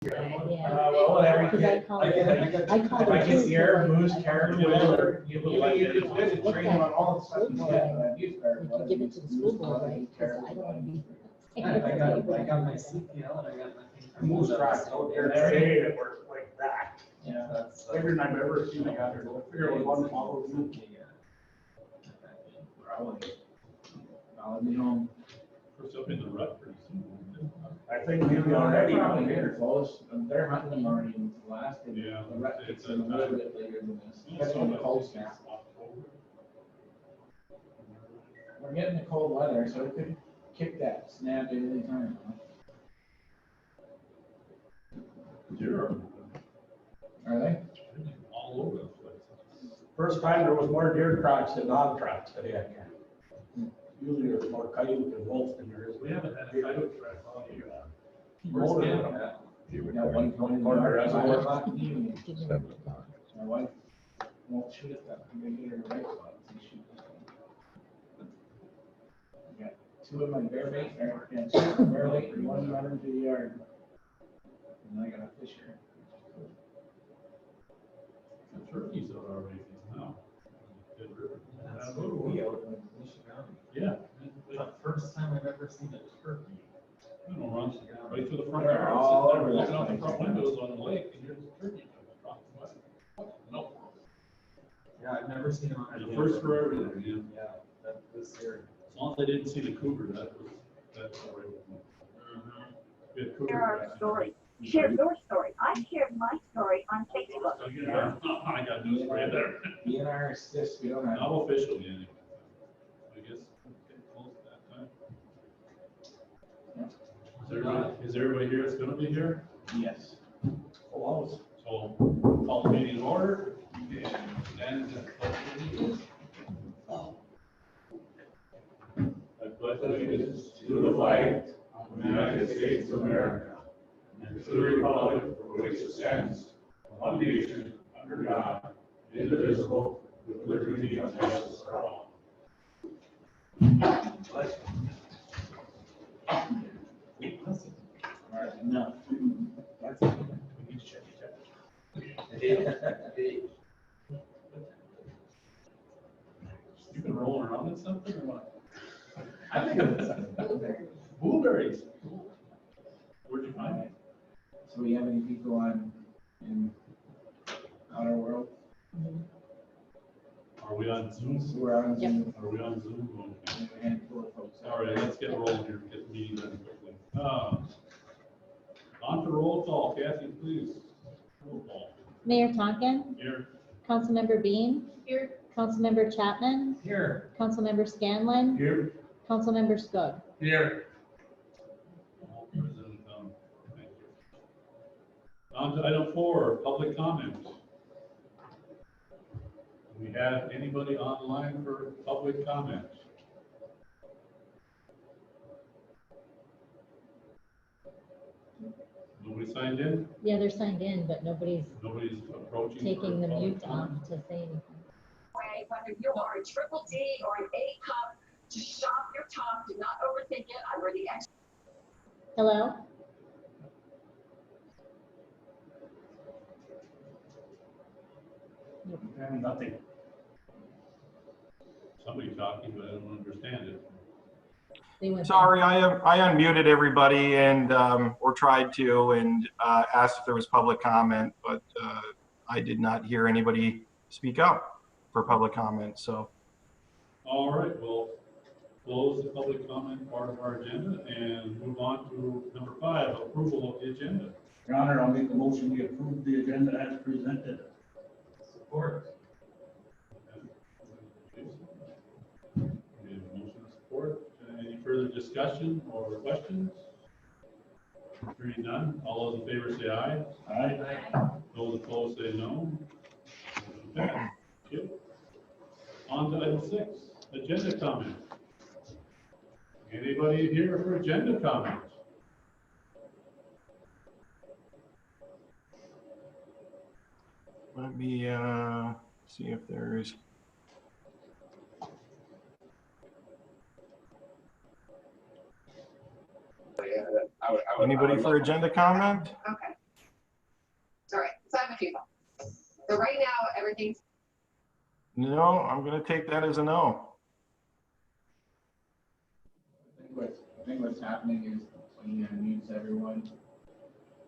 Well, whatever. Because I called it too. Sierra, Moose, Caribou, whatever. If you give it to the school board, right? 'Cause I don't want to be. I got my CPL and I got my. Moose tracks out there today that work like that. Yeah, that's. Every time I've ever seen, I got her, I figure it was one model. I'll be home. First up in the rut pretty soon. I think maybe already. They're close, they're hunting them already in the last. Yeah. The rut kicks in a little bit later than this. That's when the cold snap. We're getting the cold weather, so it could kick that snap at any time. Zero. Are they? All over the place. First time there was more deer tracks than dog tracks today. Usually there's more coyote and wolf than there is. We haven't had a coyote track all year. Where's Canada at? Yeah, 1:20 That's or all. 4 o'clock in the evening. 7 o'clock. My wife won't shoot at that. I'm gonna get her in the right spot and see she. I got 2 of my bear bait, and 2 of my bear bait, and 1 running to the yard. And then I got a fisher. The turkeys are already now. Good river. That's what we out in Michigan. Yeah. The first time I've ever seen a turkey. You know, runs right to the front They're yard. all Sitting over there the looking out the place. front windows on the lake and there's a turkey coming across the way. No. Yeah, I've never seen them. The first for everything, yeah. Yeah, that was scary. As long as I didn't see the cougar, that's all right with me. Good cougar. Share our story. Share your story. I shared my story on Facebook. So you know, I got news for you there. DNR assists, we don't have. Not officially anyway. I guess we're getting close to that time. Is everybody here that's gonna be here? Yes. Close. So call the meeting in order. And then I pledge allegiance to the flag of the United States of America and to the republic for which it stands, one nation, under God, indivisible, with liberty and justice for all. All right, enough. That's it. We need to check each other. You been rolling around in something or what? I think it's blueberries. Where'd you find it? So we have any people on, in outer world? Are we on Zoom? We're on Zoom. Are we on Zoom? Okay. We have a handful of folks. All right, let's get rolling here, get the meeting done quickly. On to roll call, Kathy, please. Roll call. Mayor Tonkin, Here. Councilmember Bean, Here. Councilmember Chapman, Here. Councilmember Scanlon, Here. Councilmember Scott. Here. All present, thank you. On to item 4, public comment. Do we have anybody online for public comment? Nobody signed in? Yeah, they're signed in, but nobody's Nobody's approaching? taking for the public mute comment? off to say anything. Whether you are a triple D or an A cup, just shop your top. Do not overthink it. I wear the X. Hello? Nothing. Somebody talking, but I don't understand it. They went. Sorry, I unmuted everybody and or tried to and asked if there was public comment, but I did not hear anybody speak up for public comment. So All right, we'll close the public comment part of our agenda and move on to number 5, approval of the agenda. Your Honor, I'll make the motion, we approve the agenda as presented. Support. We have a motion of support. Any further discussion or questions? Hearing none, all those in favor say aye. Aye. Those opposed say no. Motion passed. Thank you. On to item 6, agenda comment. Anybody here for agenda comment? let me see if there's. Anybody for agenda comment? Okay. you. So right now, everything's No, I'm gonna take that as a no. I think what's happening is when you unmute everyone,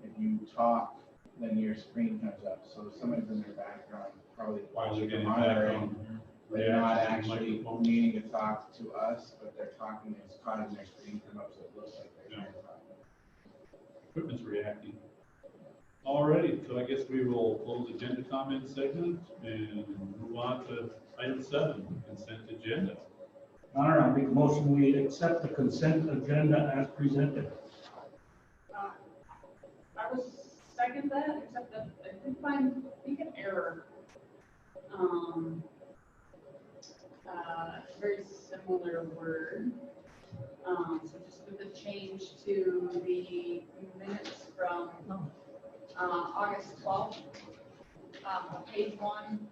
if you talk, then your screen comes up. So someone's in their background, probably While they're watching the getting monitoring. They're not reaction to the actually microphone. needing to talk to us, but they're talking, it's causing their screen to come up, so it looks like they're Yeah. trying to talk. Equipment's reacting. Alrighty, so I guess we will close the agenda comment segment and move on to item 7, consent agenda. All right, I'll make a motion, we accept the consent agenda as presented. I will second that, except that I think an error. Very similar word. So just with the change to the minutes from, August 12th, page 1,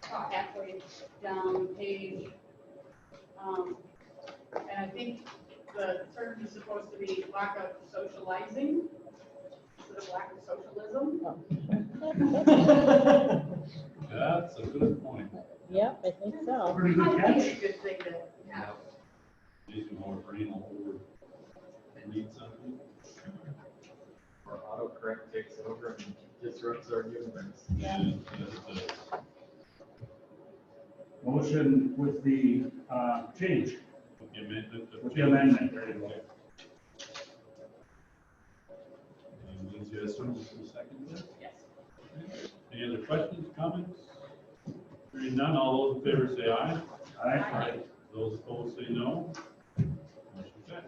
about halfway down page. And I think the term is supposed to be lack of socializing instead of lack of socialism. That's a good point. Yep, I think so. Pretty good I think catch. it's a good thing to have. Jason more brain all over. Read something. Or autocorrect takes over and disrupts our universe. And that's Motion with the change, the amendment. of with the amendment, there you go. And Lindsay, has someone to second that? Yes. Any other questions, comments? Hearing none, all those in favor say aye. Aye. Those opposed say no. Motion passed.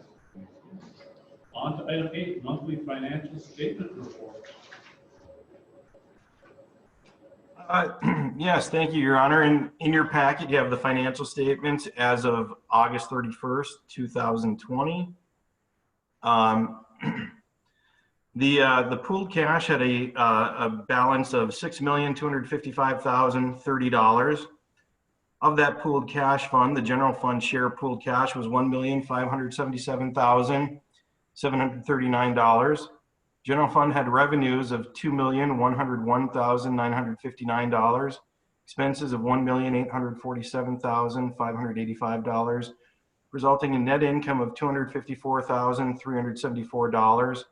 On to item 8, monthly financial statement report. Yes, thank you, Your Honor. In your packet, you have the financial statements as of August 31st, 2020. The pooled cash had a balance of $6,255,030. Of that pooled cash fund, the general fund share pooled cash was $1,577,739. General fund had revenues of $2,101,959, expenses of $1,847,585, resulting in net income of $254,374,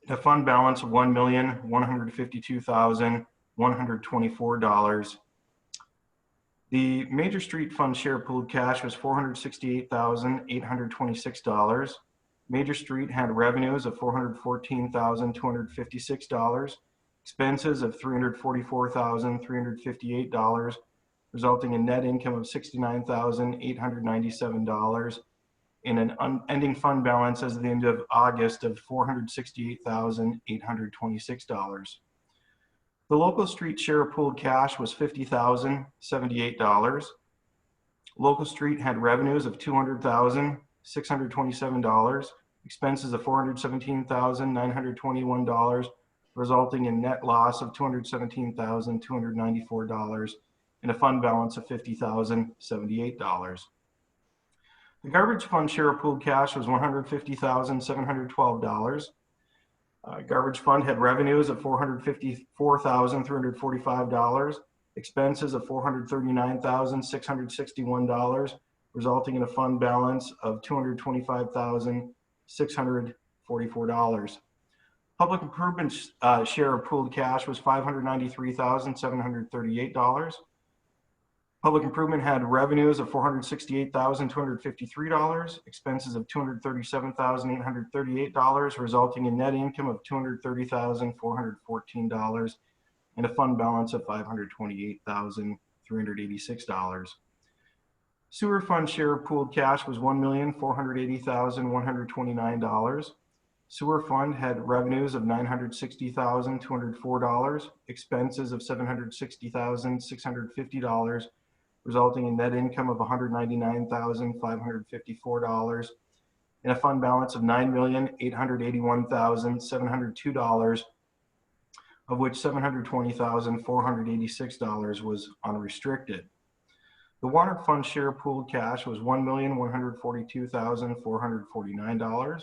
a fund balance of $1,152,124. The Major Street Fund share pooled cash was $468,826. Major Street had revenues of $414,256, expenses of $344,358, resulting in net income of $69,897, and an ending fund balance as of the end of August of $468,826. The local street share pooled cash was $50,078. Local street had revenues of $200,627, expenses of $417,921, resulting in net loss of $217,294 and a fund balance of $50,078. The garbage fund share pooled cash was $150,712. Garbage fund had revenues of $454,345, expenses of $439,661, resulting in a fund balance of $225,644. Public improvements share of pooled cash was $593,738. Public improvement had revenues of $468,253, expenses of $237,838, resulting in net income of $230,414, and a fund balance of $528,386. Sewer fund share of pooled cash was $1,480,129. Sewer fund had revenues of $960,204, expenses of $760,650, resulting in net income of $199,554, and a fund balance of $9,881,702, of which $720,486 was unrestricted. The water fund share pooled cash was $1,142,449.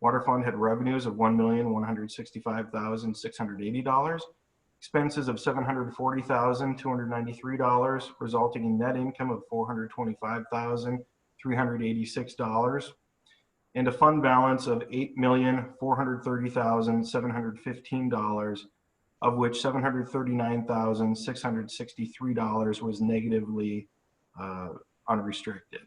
Water fund had revenues of $1,165,680, expenses of $740,293, resulting in net income of $425,386, and a fund balance of $8,430,715, of which $739,663 was negatively unrestricted.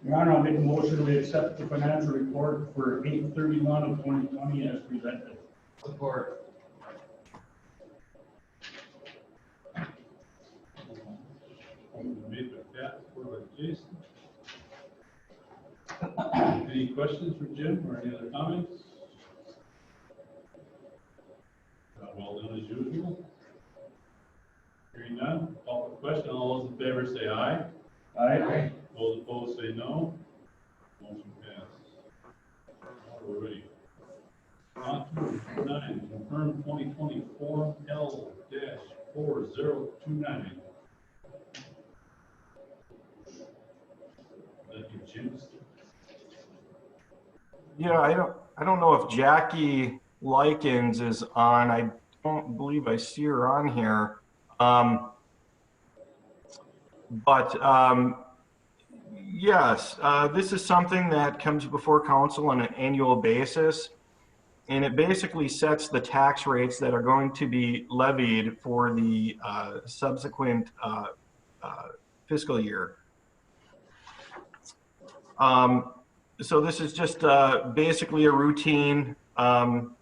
Your Honor, I'll make a motion to accept the financial report for 8/31/2020 as presented. Support. Made by Pat, supported by Jason. Any questions for Jim or any other comments? Well done as usual. Hearing none, call for the question. All those in favor say aye. Aye. Those opposed say no. Motion passes. Alrighty. On to 9, confirm 2020 Form L-4029. Thank you, Jim. Yeah, I don't know if Jackie Likens is on. I don't believe I see her on here. Yes, this is something that comes before council on an annual basis, and it basically sets the tax rates that are going to be levied for the subsequent fiscal year. So this is just basically a routine item.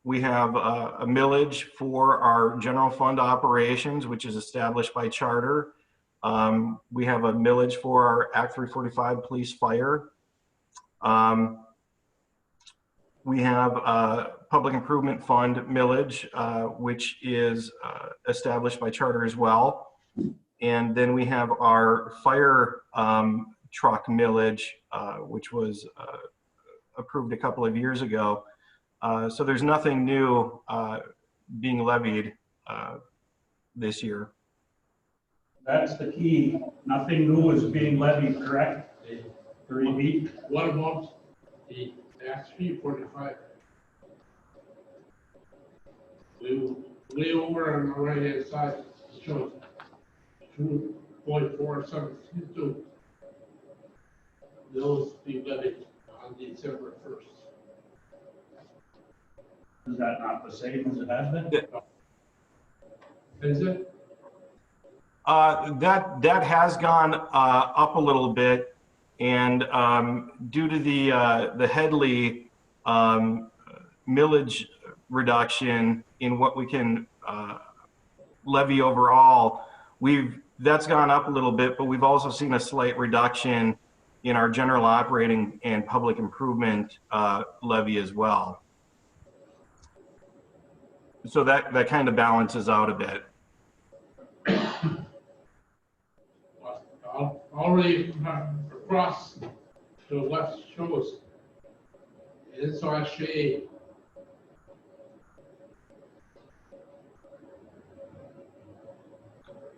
We have a millage for our general fund operations, which is established by charter. We have a millage for our Act 345 police fire. We have a public improvement fund millage, which is established by charter as well. And then we have our fire truck millage, which was approved a couple of years ago. So there's nothing new being levied this year. That's the key. Nothing new is being levied, correct? To repeat. What about the Act 345? Way over on the right hand side, it shows 2.4722. Those be levied on December 1st. Is that not the same as it has been? Is it? That has gone up a little bit, and due to the Headley millage reduction in what we can levy overall, that's gone up a little bit, but we've also seen a slight reduction in our general operating and public improvement levy as well. So that kind of balances out a bit. Already across to the left shows it's our shade.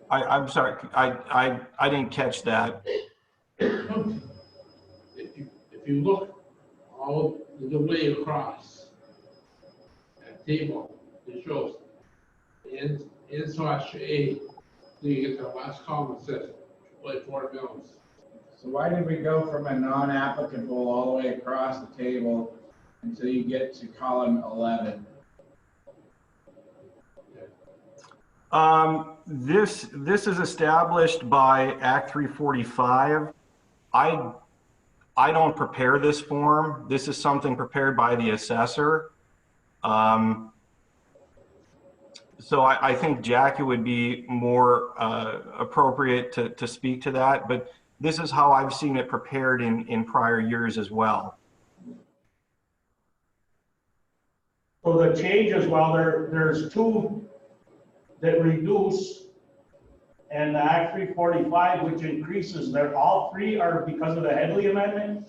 I'm sorry, I didn't catch that. If you look all the way across that table, it shows in slash A, you get the last column that says 4 millions. So why did we go from a non-applicable all the way across the table until you get to column 11? This is established by Act 345. I don't prepare this form. This is something prepared by the assessor. So I think Jackie would be more appropriate to speak to that, but this is how I've seen it prepared in prior years as well. So the changes, well, there's two that reduce, and the Act 345, which increases, they're all three are because of the Headley Amendment?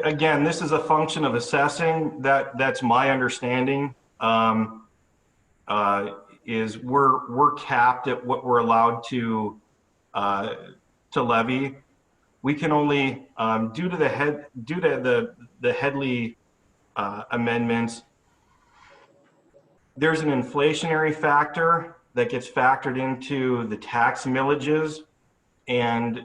Again, this is a function of assessing. That's my understanding. Is we're capped at what we're allowed to to levy. We can only, due to the Headley amendments, there's an inflationary factor that gets factored into the tax millages, and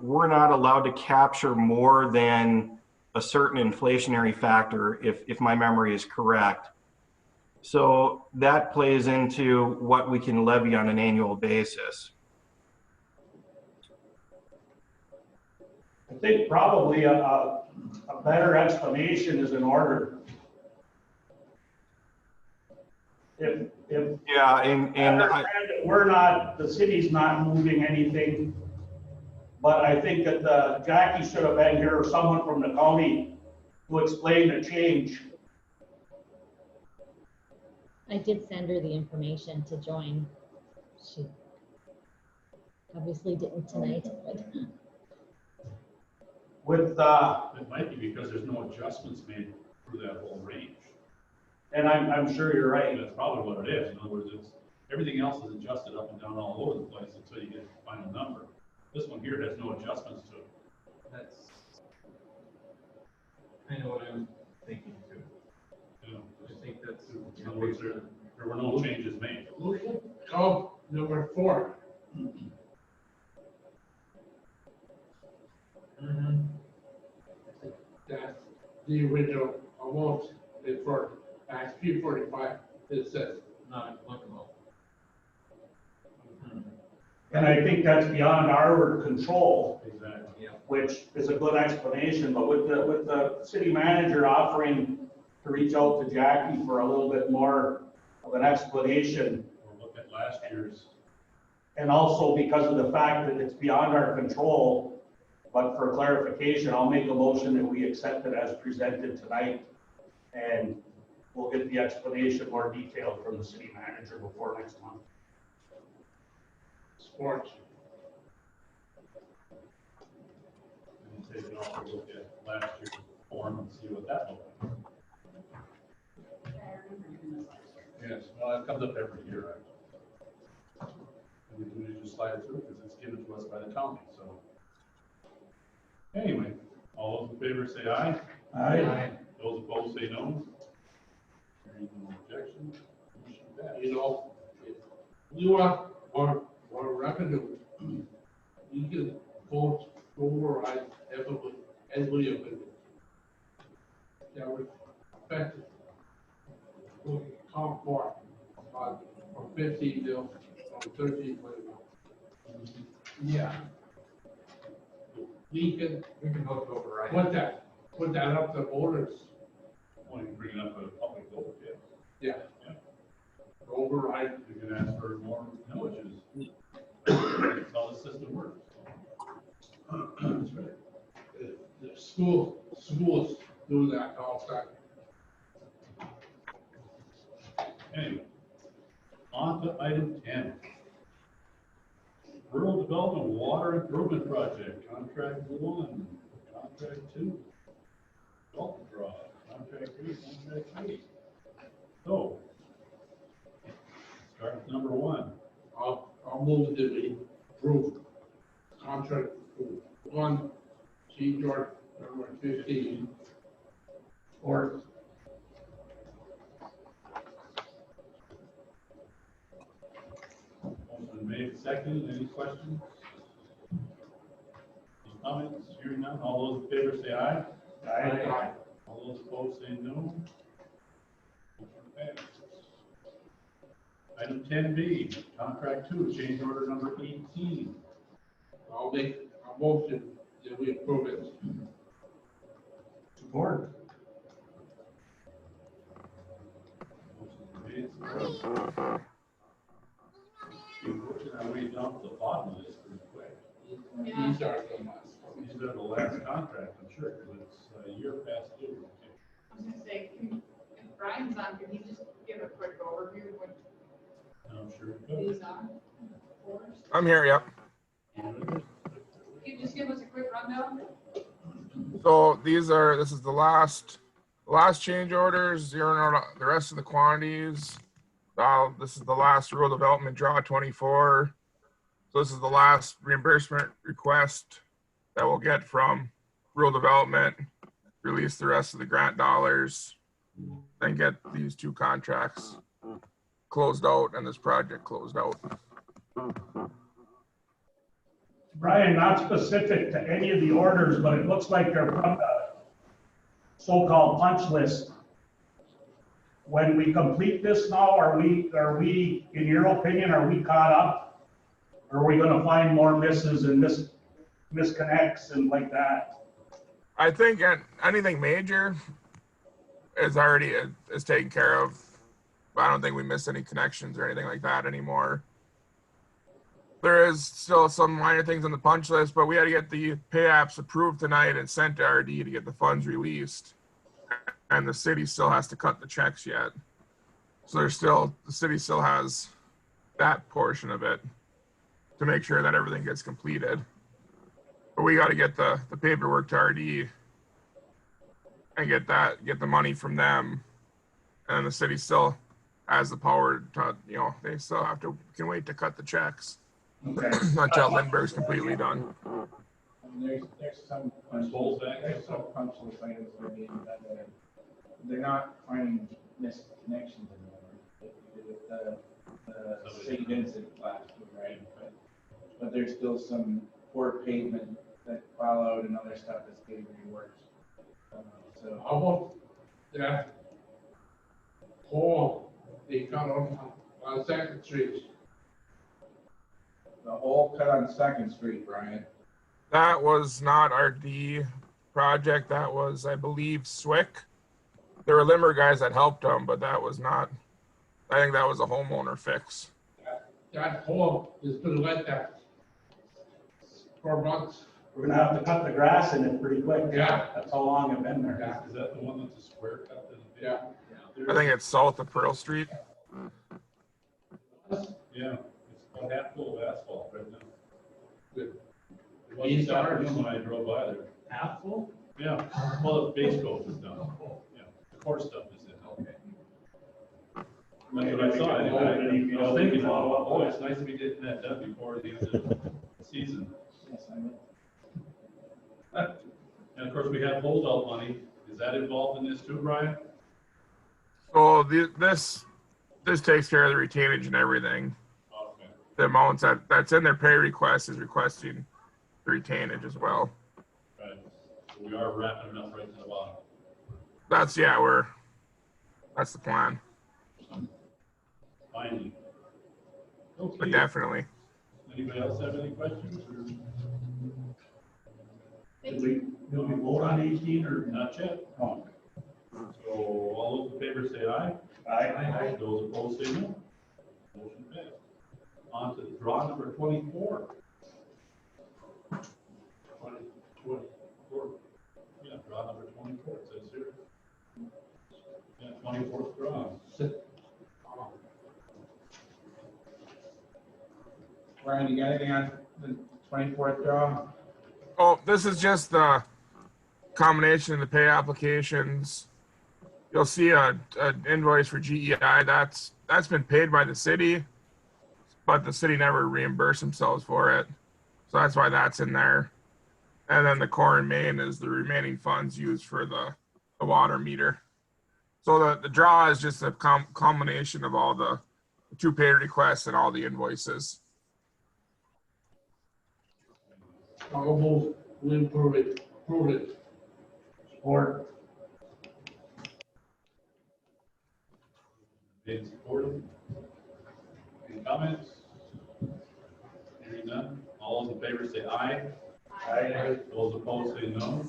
we're not allowed to capture more than a certain inflationary factor, if my memory is correct. So that plays into what we can levy on an annual basis. I think probably a better explanation is in order. If Yeah, and we're not, the city's not moving anything, but I think that Jackie should have been here, or someone from the county, to explain the change. I did send her the information to join. She obviously didn't tonight, but With, It might be because there's no adjustments made through that whole range. and I'm sure you're right. That's probably what it is. In other words, everything else is adjusted up and down all over the place until you get the final number. This one here has no adjustments to it. That's kind of what I'm thinking too. You know, I think that's. in other words, there were no changes made. Oh, number 4. Mm-hmm. That's the original amount for Act 345. It says. Not applicable. Mm-hmm. And I think that's beyond our control, Exactly. Yeah. which is a good explanation, but with the city manager offering to reach out to Jackie for a little bit more of an explanation, We'll look at last year's. and also because of the fact that it's beyond our control, but for clarification, I'll make a motion that we accept it as presented tonight, and we'll get the explanation more detailed from the city manager before next month. Sports. And take it off and look at last year's form and see what that looked like. Yes, well, it comes up every year, actually. And we just slide it through because it's given to us by the county, so. Anyway, all those in favor say aye. Aye. Those opposed say no. Hearing no objection, motion passed. You know, if you want more revenue, you can vote override heavily of it. That would affect it. We'll count more from 15 to 13. Yeah. We can vote to override. put that up to voters. Well, you can bring it up at a public vote, yeah. Yeah. Yeah. Override. You can ask for more millages. That's how the system works. That's right. The schools do that all the time. Anyway, on to item 10. Rural Development Water Improvement Project, Contract 1, Contract 2. Gulf Draw, Contract 3, Contract 3. So, start with number 1. I'll move that we approve contract 1, change order number 15. Or Motion made, second. Any questions? Any comments? Hearing none. All those in favor say aye. Aye. All those opposed say no. Motion passes. Item 10B, Contract 2, change order number 18. I'll make a motion that we approve it. support. Motion made, supported. Unfortunately, I went down to the bottom of this pretty quick. Yeah. These are the last. These are the last contract, I'm sure, because it's a year past due. I was gonna say, if Brian's on, can he just give a quick overview of what I'm sure. it does. these are? for us? I'm here, yep. Can you just give us a quick rundown? So this is the last change orders, zeroing out the rest of the quantities. This is the last rural development draw 24. So this is the last reimbursement request that we'll get from rural development, release the rest of the grant dollars, then get these two contracts closed out and this project closed out. Brian, not specific to any of the orders, but it looks like they're from the so-called punch list. When we complete this now, are we, in your opinion, are we caught up? Or are we gonna find more misses and misconnects and like that? I think anything major is already is taken care of. I don't think we miss any connections or anything like that anymore. There is still some minor things on the punch list, but we had to get the pay apps approved tonight and sent to RD to get the funds released. And the city still has to cut the checks yet. So the city still has that portion of it to make sure that everything gets completed. But we got to get the paperwork to RD and get the money from them. And the city still has the power to, they still can wait to cut the checks. Okay. Until Lindbergh's completely done. There's some punch list items that are being done that they're not finding missed connections anymore. With the St. Vincent last week, right? But there's still some poor pavement that fall out and other stuff that's getting reworked. So How about that hole they cut on Second Street? the hole cut on Second Street, Brian. That was not our D project. That was, I believe, Swick. There were Limber guys that helped them, but that was not. I think that was a homeowner fix. That hole has been like that for months. We're gonna have to cut the grass in it pretty quick. Yeah. That's how long it's been there. Yeah. Is that the one that's a square cut? Yeah. I think it's south of Pearl Street. Yeah, it's about half full of asphalt right now. Good. It wasn't East that Arch. when I drove by there. Half full? Yeah, well, the base coat is done. Yeah, the core stuff is in. Okay. That's what I saw. I was thinking, oh, it's nice to be getting that done before the end of the season. Yes, I know. And of course, we have holdout money. Is that involved in this too, Brian? So this takes care of the retainage and everything. Okay. The amounts that's in their pay request is requesting the retainage as well. Right. So we are wrapping it up right to the bottom. That's the plan. Finally. But Okay. definitely. Anybody else have any questions or Did we vote on 18 or? not yet? Oh. So all those in favor say aye. Aye. Those opposed say no. Motion passed. On to draw number 24. 24. Yeah, draw number 24, it says here. Yeah, 24th draw. Brian, you got anything on the 24th draw? Oh, this is just the combination of the pay applications. You'll see an invoice for GEI. That's been paid by the city, but the city never reimbursed themselves for it. So that's why that's in there. And then the core and main is the remaining funds used for the water meter. So the draw is just a combination of all the two pay requests and all the invoices. Almost, we improve it. Or Made supported. Any comments? Hearing none. All those in favor say aye. Aye. Those opposed say no.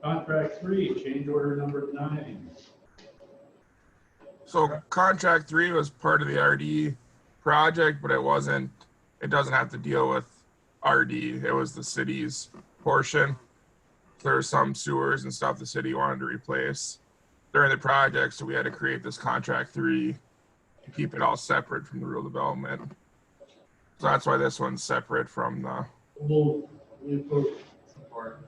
Contract 3, change order number 9. So contract 3 was part of the RD project, but it doesn't have to deal with RD. It was the city's portion. There were some sewers and stuff the city wanted to replace during the project, so we had to create this contract 3 to keep it all separate from the rural development. So that's why this one's separate from the. Move, we improve. Support.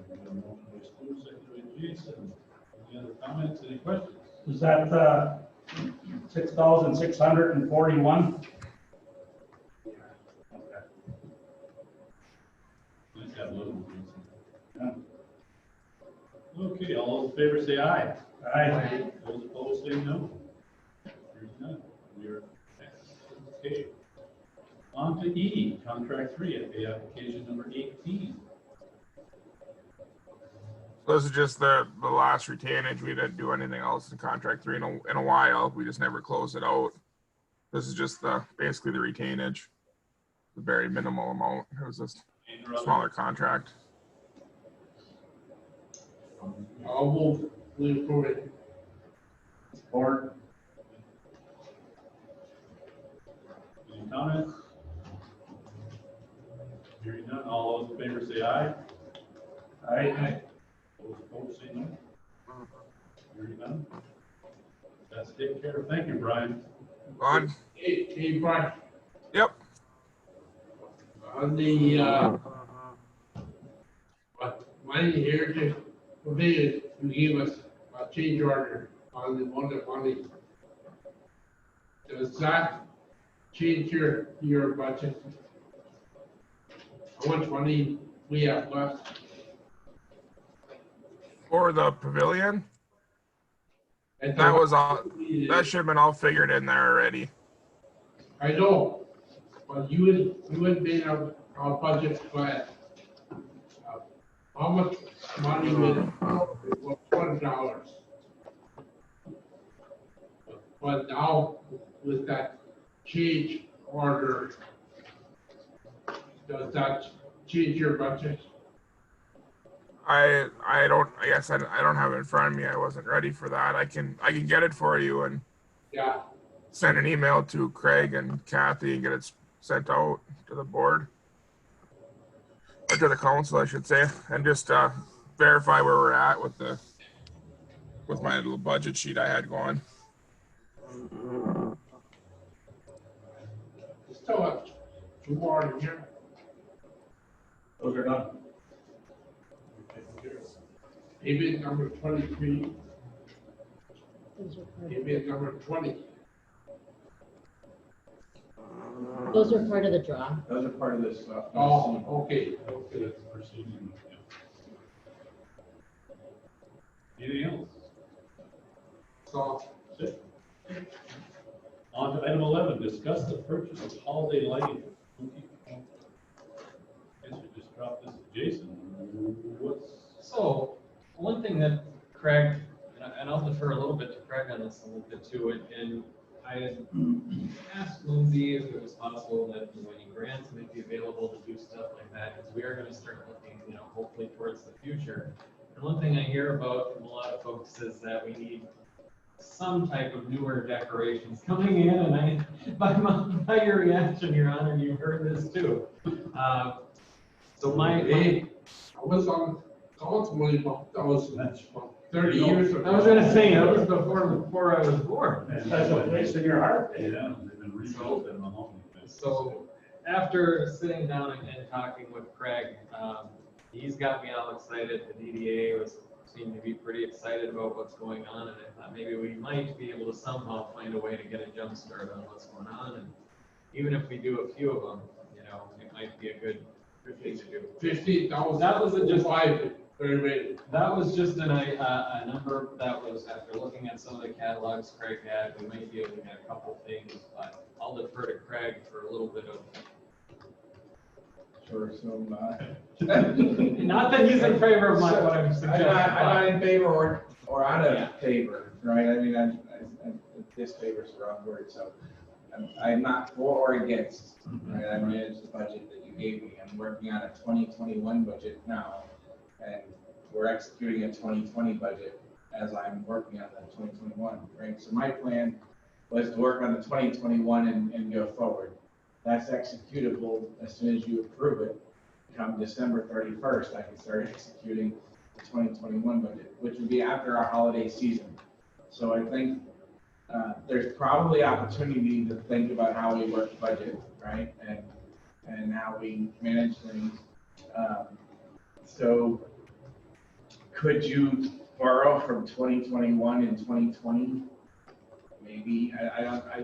We have a motion by Stu, second by Jason. Any other comments, any questions? Is that, 6,641? Let's have a little. Okay, all those in favor say aye. Aye. Those opposed say no. There's none. We're next. Okay. On to E, contract 3, FA application number 18. This is just the last retainage. We didn't do anything else in contract 3 in a while. We just never closed it out. This is just basically the retainage, the very minimal amount. It was just a smaller contract. I'll move, we approve it. Support. Any comments? Hearing none, all those in favor say aye. Aye. Those opposed say no. Hearing none. That's taken care of. Thank you, Brian. On. Hey, Brian, Yep. on the, money here to, you gave us a change order on the money. Does that change your budget? How much money we have left? For the pavilion, And that was all. That should have been all figured in there already. I know, but you had been our budget plan. How much money was $20? But now with that change order, does that change your budget? I guess I don't have it in front of me. I wasn't ready for that. I can get it for you and Yeah, send an email to Craig and Kathy and get it sent out to the board. Or to the council, I should say, and just verify where we're at with my little budget sheet I had going. still have 2 more in here. Those are done. Payment number 23, Those are part of, payment number 20. those are part of the draw. Those are part of this. Oh, okay. Okay, that's proceeding. Anything else? So, On to item 11, discuss the purchase of holiday lighting. Guess we just dropped this to Jason. So, one thing that Craig, and I'll defer a little bit to Craig on this a little bit too, and I had asked Lindsay if it was possible that, any grants might be available to do stuff like that, because we are gonna start looking, hopefully towards the future. And one thing I hear about from a lot of folks is that we need some type of newer decorations coming in, and by your reaction, Your Honor, you heard this too. So hey, I was on council money about 30 years ago. I was gonna say, that was before I was born. That's a place in your heart. Yeah, they've been rebuilt in a long time. So after sitting down and talking with Craig, he's got me all excited. The DDA seemed to be pretty excited about what's going on, and I thought maybe we might be able to somehow find a way to get a jump start on what's going on. And even if we do a few of them, it might be a good thing to do. 15,000. That was just That was just a number that was after looking at some of the catalogs Craig had. We might be able to get a couple things, but I'll defer to Craig for a little bit of. Sure, so, Not that he's in favor of what I'm suggesting. I'm not in favor or out Yeah. of favor, right? I mean, I'm disfavor is the wrong word, so I'm not for or against, right? I manage the budget that you gave me. I'm working on a 2021 budget now, and we're executing a 2020 budget as I'm working on the 2021, right? So my plan was to work on the 2021 and go forward. That's executable as soon as you approve it. Come December 31st, I can start executing the 2021 budget, which would be after our holiday season. So I think there's probably opportunity to think about how we work budget, right? And how we manage things. So could you borrow from 2021 and 2020. Maybe,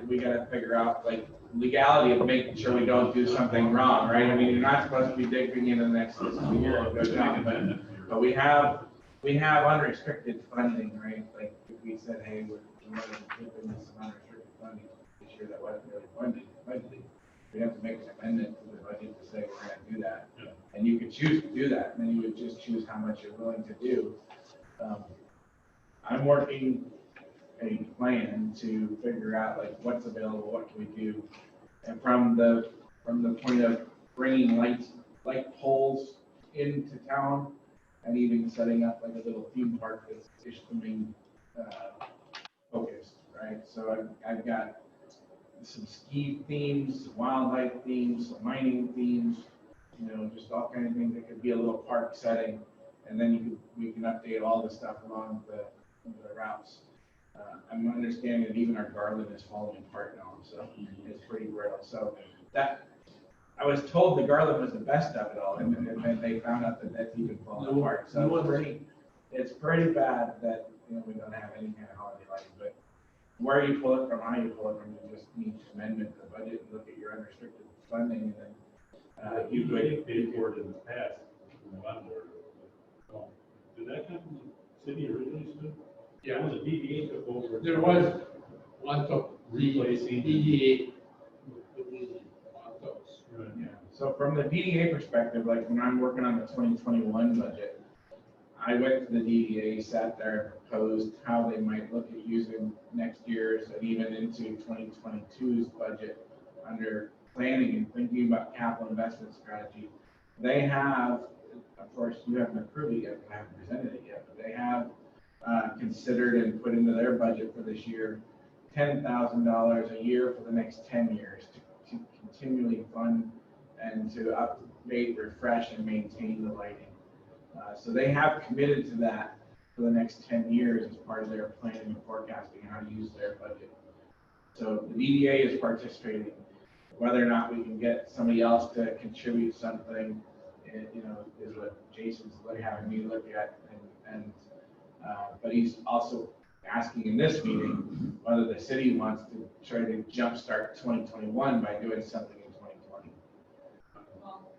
we gotta figure out like legality of making sure we don't do something wrong, right? I mean, you're not supposed to be digging in the next fiscal year, but we have unrestricted funding, right? Like if we said, hey, we're going to keep in this unrestricted funding this year that wasn't really budgeted, we have to make an amendment to the budget to say we're gonna do that. Yeah. And you could choose to do that, and then you would just choose how much you're willing to do. I'm working a plan to figure out like what's available, what can we do, and from the point of bringing light poles into town, and even setting up like a little theme park that's Ishpeming focused, right? So I've got some ski themes, some wildlife themes, some mining themes, you know, just all kind of things that could be a little park setting, and then we can update all the stuff along the routes. I'm understanding that even our garland is falling apart now, so it's pretty brittle. So that I was told the garland was the best of it all, and then they found out that that's even falling apart. So it's pretty bad that we don't have any kind of holiday lighting. But where you pull it from, how you pull it from, you just need an amendment to the budget and look at your unrestricted funding, and then You could pay for it in the past. Did that come from the city originally, Stu? Yeah. Was it DDA took over? There was one of Replacing. DDA. Right. yeah. So from the DDA perspective, like when I'm working on the 2021 budget, I went to the DDA, sat there, and proposed how they might look at using next year's and even into 2022's budget under planning and thinking about capital investment strategy. They have, of course, you haven't approved it yet, I haven't presented it yet, but they have considered and put into their budget for this year $10,000 a year for the next 10 years to continually fund and to update, refresh, and maintain the lighting. So they have committed to that for the next 10 years as part of their planning and forecasting and how to use their budget. So the DDA is participating. Whether or not we can get somebody else to contribute something, is what Jason's having me look at. But he's also asking in this meeting whether the city wants to try to jumpstart 2021 by doing something in 2020. Well,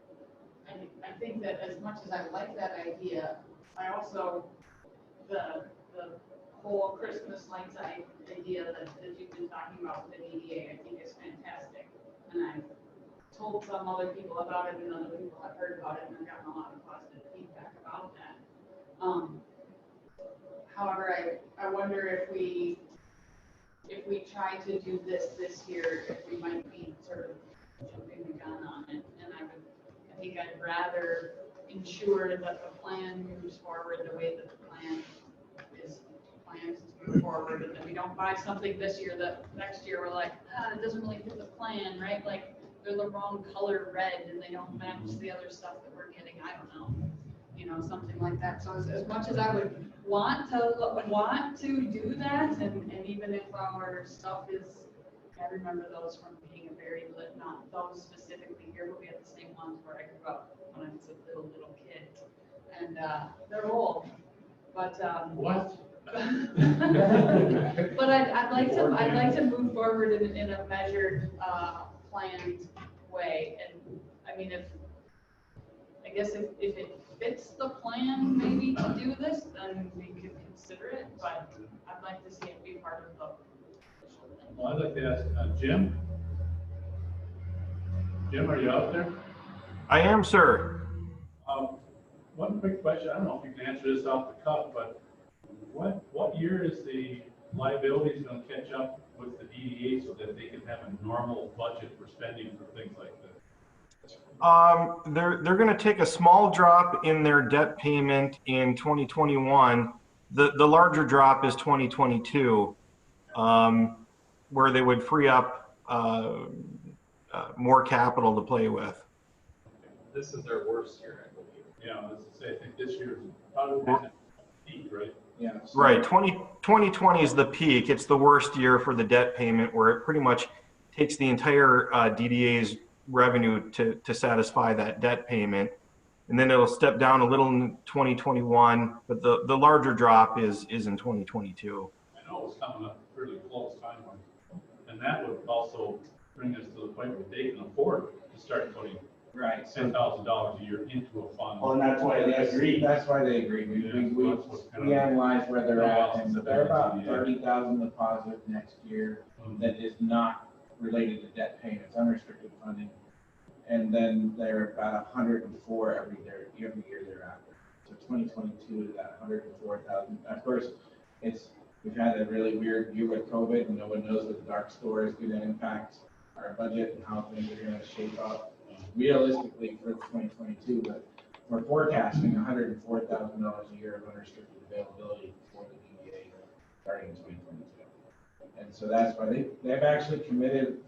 I think that as much as I like that idea, I also, the whole Christmas lights idea that you've been talking about with the DDA, I think is fantastic. And I've told some other people about it, and other people have heard about it, and I've gotten a lot of positive feedback about that. However, I wonder if we try to do this year, if we might be sort of jumping the gun on it. And I think I'd rather ensure that the plan moves forward the way that the plan is planned to move forward, and that we don't buy something this year that next year we're like, it doesn't really fit the plan, right? Like they're the wrong color red and they don't match the other stuff that we're getting. I don't know, something like that. So as much as I would want to do that, and even if our stuff is, I remember those from being a very lit, not those specifically here, but we had the same ones where I grew up when I was a little kid, and they're old, but What? but I'd like to move forward in a measured, planned way. And I mean, if it fits the plan maybe to do this, then we could consider it, but I'd like to see it be part of the official thing. Well, I'd like to ask Jim. Jim, are you out there? I am, sir. One quick question. I don't know if you can answer this off the cuff, but what year is the liabilities going to catch up with the DDA so that they can have a normal budget for spending for things like this? They're going to take a small drop in their debt payment in 2021. The larger drop is 2022, where they would free up more capital to play with. This is their worst year, I believe. Yeah, let's say I think this year is probably the peak, right? Yeah. Right. 2020 is the peak. It's the worst year for the debt payment, where it pretty much takes the entire DDA's revenue to satisfy that debt payment. And then it'll step down a little in 2021, but the larger drop is in 2022. I know it's coming up pretty close time-wise. And that would also bring us to the point where they can afford to start putting Right. $10,000 a year into a fund. Well, and that's why they agreed. That's why they agreed. We analyzed where they're at, and they're about 30,000 deposit next year that is not related to debt payments, unrestricted funding. And then they're about 104 every year thereafter. So 2022 is at 104,000. Of course, we've had a really weird year with COVID, and no one knows what the dark store is going to impact our budget and how things are going to shape up realistically for 2022. But we're forecasting $104,000 a year of unrestricted availability for the DDA starting in 2022. And so that's why they've actually committed.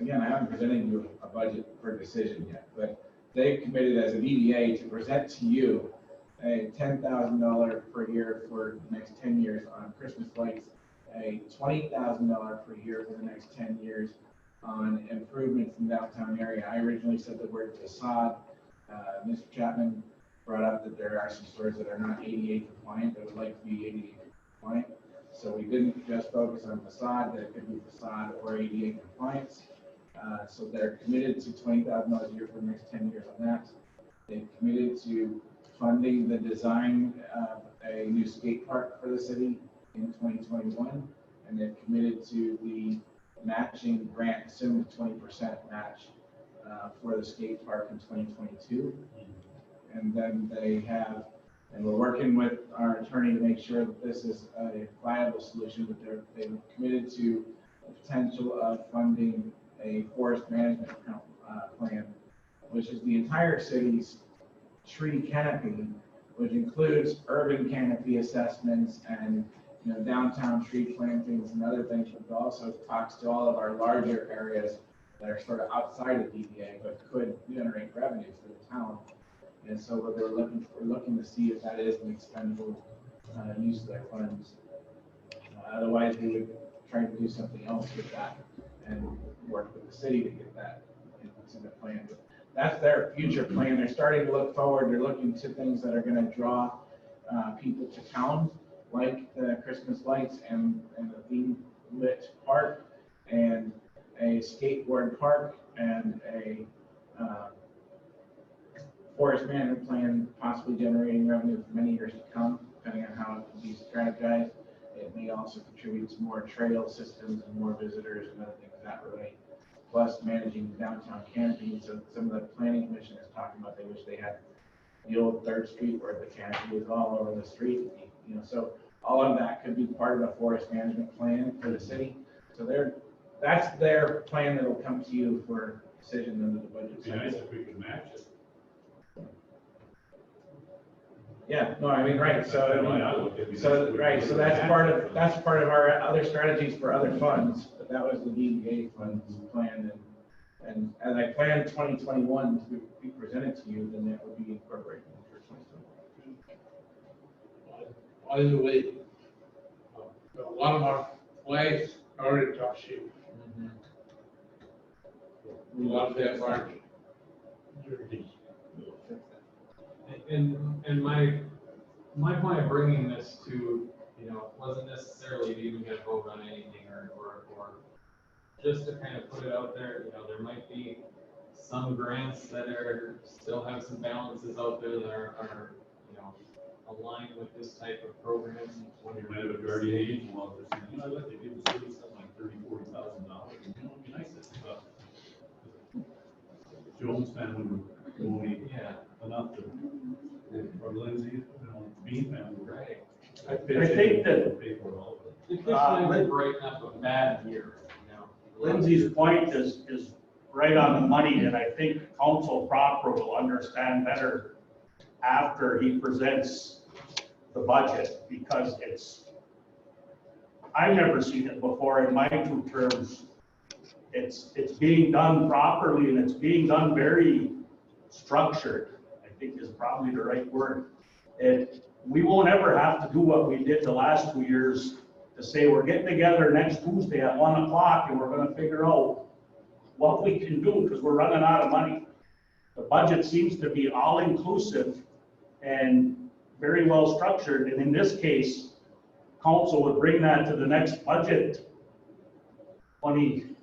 Again, I haven't presented you a budget for decision yet, but they've committed as a DDA to present to you a $10,000 per year for the next 10 years on Christmas lights, a $20,000 per year for the next 10 years on improvements in the downtown area. I originally said the word facade. Mr. Chapman brought up that there are some stores that are not ADA compliant that would like to be ADA compliant. So we didn't just focus on facade, that could be facade or ADA compliance. So they're committed to $20,000 a year for the next 10 years on that. They've committed to funding the design of a new skate park for the city in 2021. And they've committed to the matching grant, assumed 20% match for the skate park in 2022. And then and we're working with our attorney to make sure that this is a viable solution, but they've committed to the potential of funding a forest management plan, which is the entire city's tree canopy, which includes urban canopy assessments and downtown tree plantings and other things, but also talks to all of our larger areas that are sort of outside of DDA but could generate revenue for the town. And so what we're looking to see if that is an expendable use of their funds. Otherwise, we would try to do something else with that and work with the city to get that into the plan. But that's their future plan. They're starting to look forward. They're looking to things that are going to draw people to town, like the Christmas lights and the theme lit park and a skateboard park and a forest management plan, possibly generating revenue for many years to come, depending on how it can be strategized. It may also contribute to more trail systems and more visitors and other things that relate. Plus managing downtown canopy. So some of the planning commission is talking about, they wish they had the old 3rd Street where the canopy was all over the street. So all of that could be part of a forest management plan for the city. So that's their plan that will come to you for decision under the budget. It'd be nice if we could match it. Yeah, no, I mean, right, so that's part of our other strategies for other funds, but that was the DDA funds plan, and as I planned 2021 to be presented to you, then that would be incorporated for 2021. By the way, one of our flags already touched shape. We love that mark. And my point of bringing this to, wasn't necessarily to even get a vote on anything or just to kind of put it out there. There might be some grants that still have some balances out there that are aligned with this type of program. When you might have a guardian angel out there saying, I'd like to give the city something like $30,000-$40,000. It'd be nice if Jones family would donate enough to, or Lindsay, Bean family. Right. I think that pay for all of it. It could brighten up a bad year. Lindsay's point is right on the money, and I think Council proper will understand better after he presents the budget, because I've never seen it before in my 2 terms. It's being done properly, and it's being done very structured, I think is probably the right word. We won't ever have to do what we did the last 2 years to say we're getting together next Tuesday at 1 o'clock and we're going to figure out what we can do because we're running out of money. the budget seems to be all-inclusive and very well structured, and in this case, council would bring that to the next budget, 22,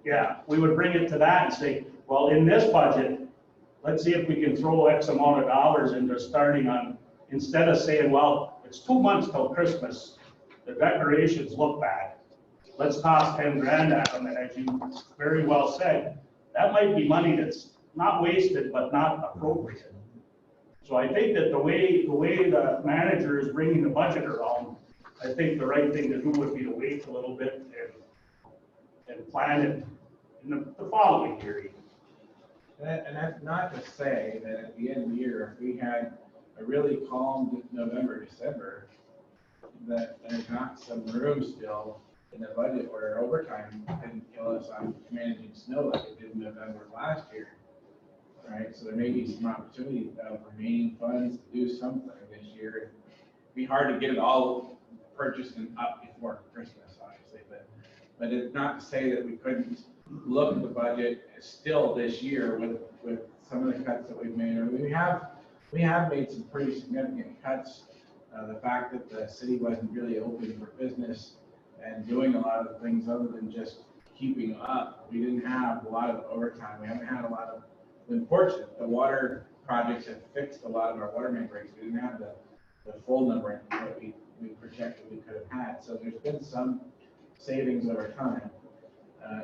yeah, we would bring it to that and say, well, in this budget, let's see if we can throw X amount of dollars into starting on, instead of saying, well, it's 2 months till Christmas, the decorations look bad. Let's toss 10 grand at them, and as you very well said, that might be money that's not wasted, but not appropriate. So I think that the way the manager is bringing the budget around, I think the right thing to do would be to wait a little bit and plan it in the following year. And that's not to say that at the end of the year, if we had a really calm November, December, that there's not some room still in the budget where overtime didn't kill us on managing snow like it did in November last year. Right, so there may be some opportunity of remaining funds to do something this year. It'd be hard to get it all purchased and up before Christmas, obviously, but it's not to say that we couldn't look at the budget still this year with some of the cuts that we've made. I mean, we have made some pretty significant cuts. The fact that the city wasn't really open for business and doing a lot of things other than just keeping up. We didn't have a lot of overtime. We haven't had a lot of, been fortunate. The water projects have fixed a lot of our water main breaks. We didn't have the full number that we projected we could have had. So there's been some savings over time.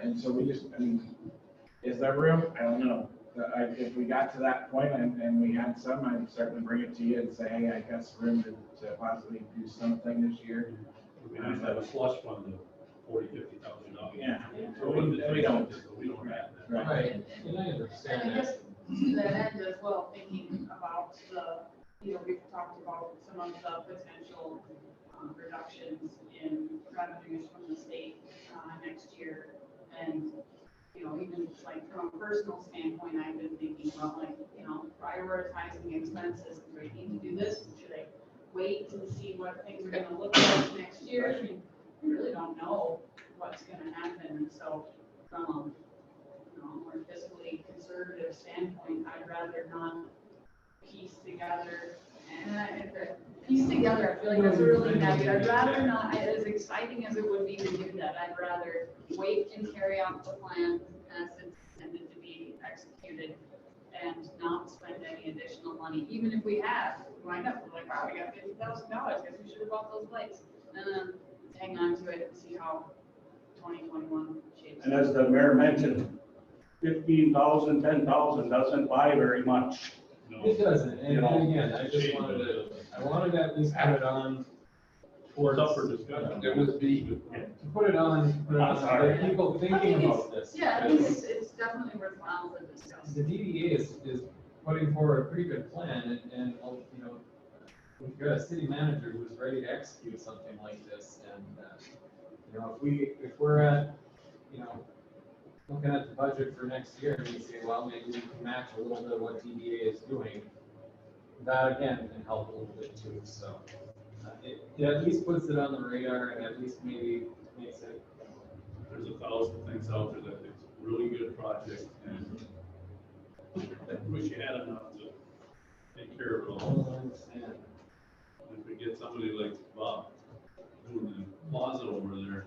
And so we just, I mean, is there room? I don't know. If we got to that point and we had some, I'd certainly bring it to you and say, hey, I got some room to possibly do something this year. We just have a slush fund of $40,000-$50,000. Yeah. So we don't have that. Right, and I understand And I that. guess to that end as well, thinking about we've talked about some of the potential reductions in revenues from the state next year. And, even like from a personal standpoint, I've been thinking about prioritizing expenses. Do I need to do this? Should I wait and see what things are gonna look like next year? I mean, we really don't know what's gonna happen. So from a more fiscally conservative standpoint, I'd rather not piece together. I feel like that's a really negative. I'd rather not, as exciting as it would be to do that, I'd rather wait and carry out the plan as it's intended to be executed and not spend any additional money, even if we wind up like, wow, we got $50,000, guess we should have bought those lights. And then hang on to it and see how 2021 shapes. And as the mayor mentioned, 15,000, 10,000 doesn't buy very much. It doesn't, and again, I wanted to at least put it on towards. Up for discussion. It would be, to put it on, like, people thinking about this. Yeah, I think it's definitely worthwhile to discuss. The DDA is putting forward a pretty good plan, and we've got a city manager who's ready to execute something like this, and, if we're at, looking at the budget for next year, and we say, well, maybe we can match a little bit of what DDA is doing, that again can help a little bit too, so. It at least puts it on the radar, and at least maybe makes it. There's 1,000 things out there that it's a really good project, and I wish you had enough to take care of it all. I understand. If we get somebody like Bob doing the plaza over there,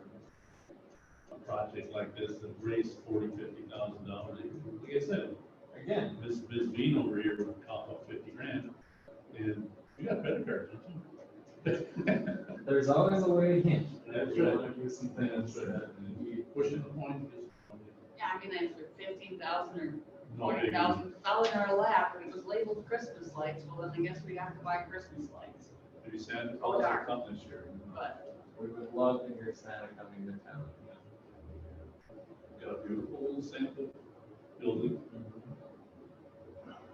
a project like this that raised $40,000-$50,000, like I said, Again, Ms. Bean over here would cough up 50 grand, and you got credit cards, don't you? there's always a way in. That's If you right. wanna do some things, We pushing the point. Yeah, I mean, if 15,000 or No big 40,000 fell in our lap and it was labeled Christmas lights, well, then I guess we have to buy Christmas lights. Maybe Santa Oh, Claus darn. will come this year. But we would love to hear Santa coming to town. Got a beautiful little Santa building.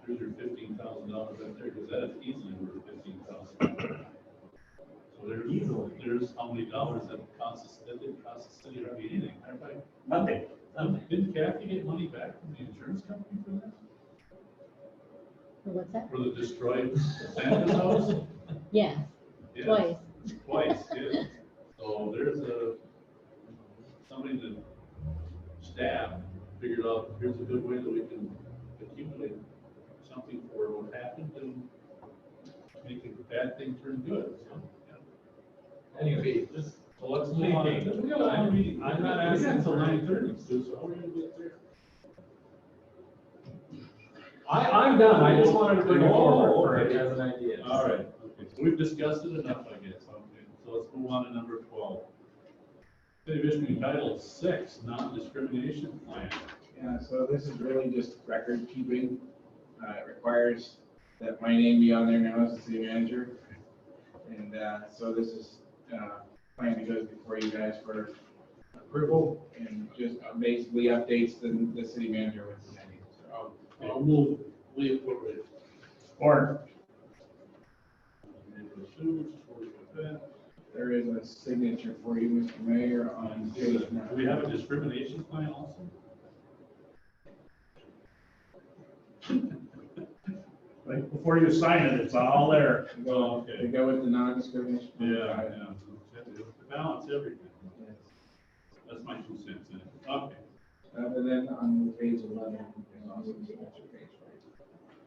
There's your $15,000 right there, because that is easily worth $15,000. So there's how many dollars that didn't cost the city hardly anything. Everybody, Nothing. didn't Kathy get money back from the insurance company for that? What's that? For the destroyed Santa's house? Yes, Yeah, twice. Twice, yeah. So there's somebody in the staff figured out, here's a good way that we can accumulate something for what happened and make a bad thing turn good, so. Anyway, just, So let's move on. Hey, We got a long meeting. I'm not We got asking until for 9:30, Stu, so how are we gonna get there? I'm done, I just wanted to bring it forward for okay. it as an idea. All right, okay, so we've discussed it enough, I guess, okay, so let's move on to number 12. City of Ishpeming Title 6, non-discrimination plan. Yeah, so this is really just record keeping. It requires that my name be on there now as the city manager. And so this is plan that goes before you guys for approval and just basically updates the city manager with the name. So I'll move, we approve it. Or, there is a signature for you, Mr. Mayor, on page Do 9. we have a discrimination plan also? right before you sign it, it's all there. Oh, They okay. go with the non-discrimination. Yeah. To balance everything. Yes. That's my 2 cents in it. Okay. And then on page 11, there's also a signature page for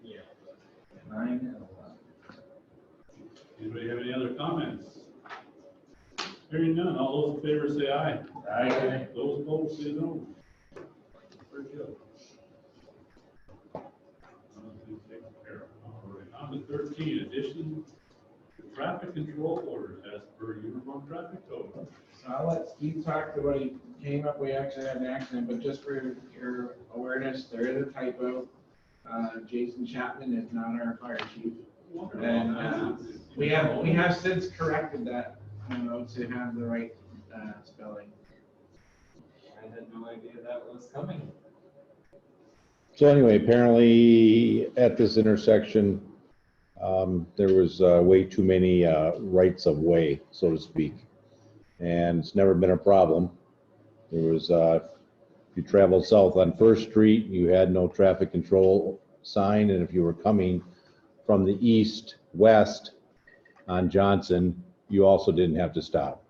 you. Yeah. 9 and 11. Anybody have any other comments? Hearing none, all those in favor say aye. Aye. Those opposed say no. Very good. All right, on to 13, addition to traffic control orders as per uniform traffic code. So I'll let Steve talk to what he came up, we actually had an accident, but just for your awareness, there is a typo. Jason Chapman is not our fire chief. And we have since corrected that, to have the right spelling. I had no idea that was coming. So anyway, apparently at this intersection, there was way too many rights of way, so to speak. And it's never been a problem. There was, if you traveled south on First Street, you had no traffic control sign. And if you were coming from the east, west on Johnson, you also didn't have to stop.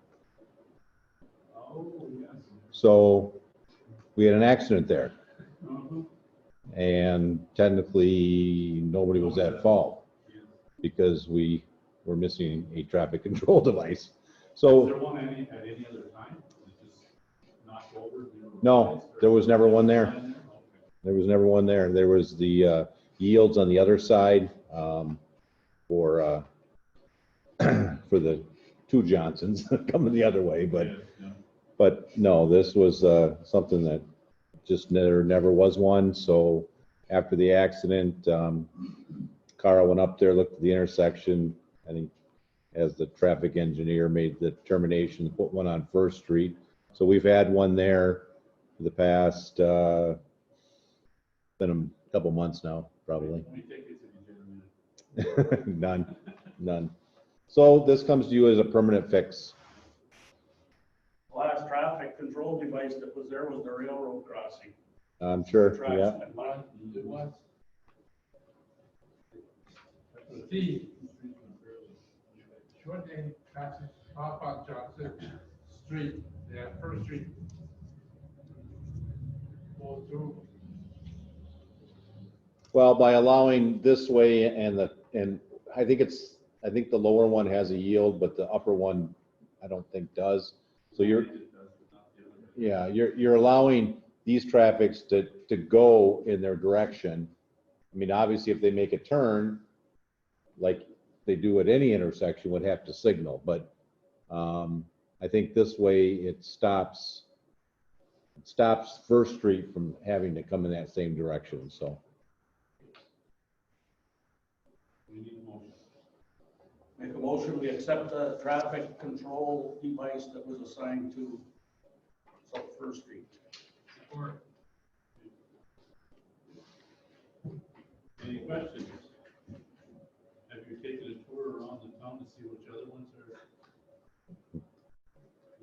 Oh, yes. So we had an accident there. Uh-huh. And technically, nobody was at fault because we were missing a traffic control device. Was So, there one at any other time? Was it just knocked over? no, there was never one there. There was never one there. There was the yields on the other side for for the two Johnsons coming the other way, but no, this was something that just never was one. So after the accident, Carl went up there, looked at the intersection, I think as the traffic engineer made the determination to put one on First Street. So we've had one there for the past, been a couple months now, probably. Let me take this if you get a minute. None. So this comes to you as a permanent fix. Last traffic control device that was there was the railroad crossing. I'm sure, Tracks yeah. went by. It was. Steve, short day traffic off on Johnson Street, First Street. Go through. Well, by allowing this way and I think the lower one has a yield, but the upper one, I don't think does. So you're allowing these traffics to go in their direction. I mean, obviously if they make a turn, like they do at any intersection, would have to signal, but I think this way it stops First Street from having to come in that same direction, so. We need a motion. Make a motion, we accept the traffic control device that was assigned to South First Street. Support. Any questions? Have you taken a tour around the town to see which other ones are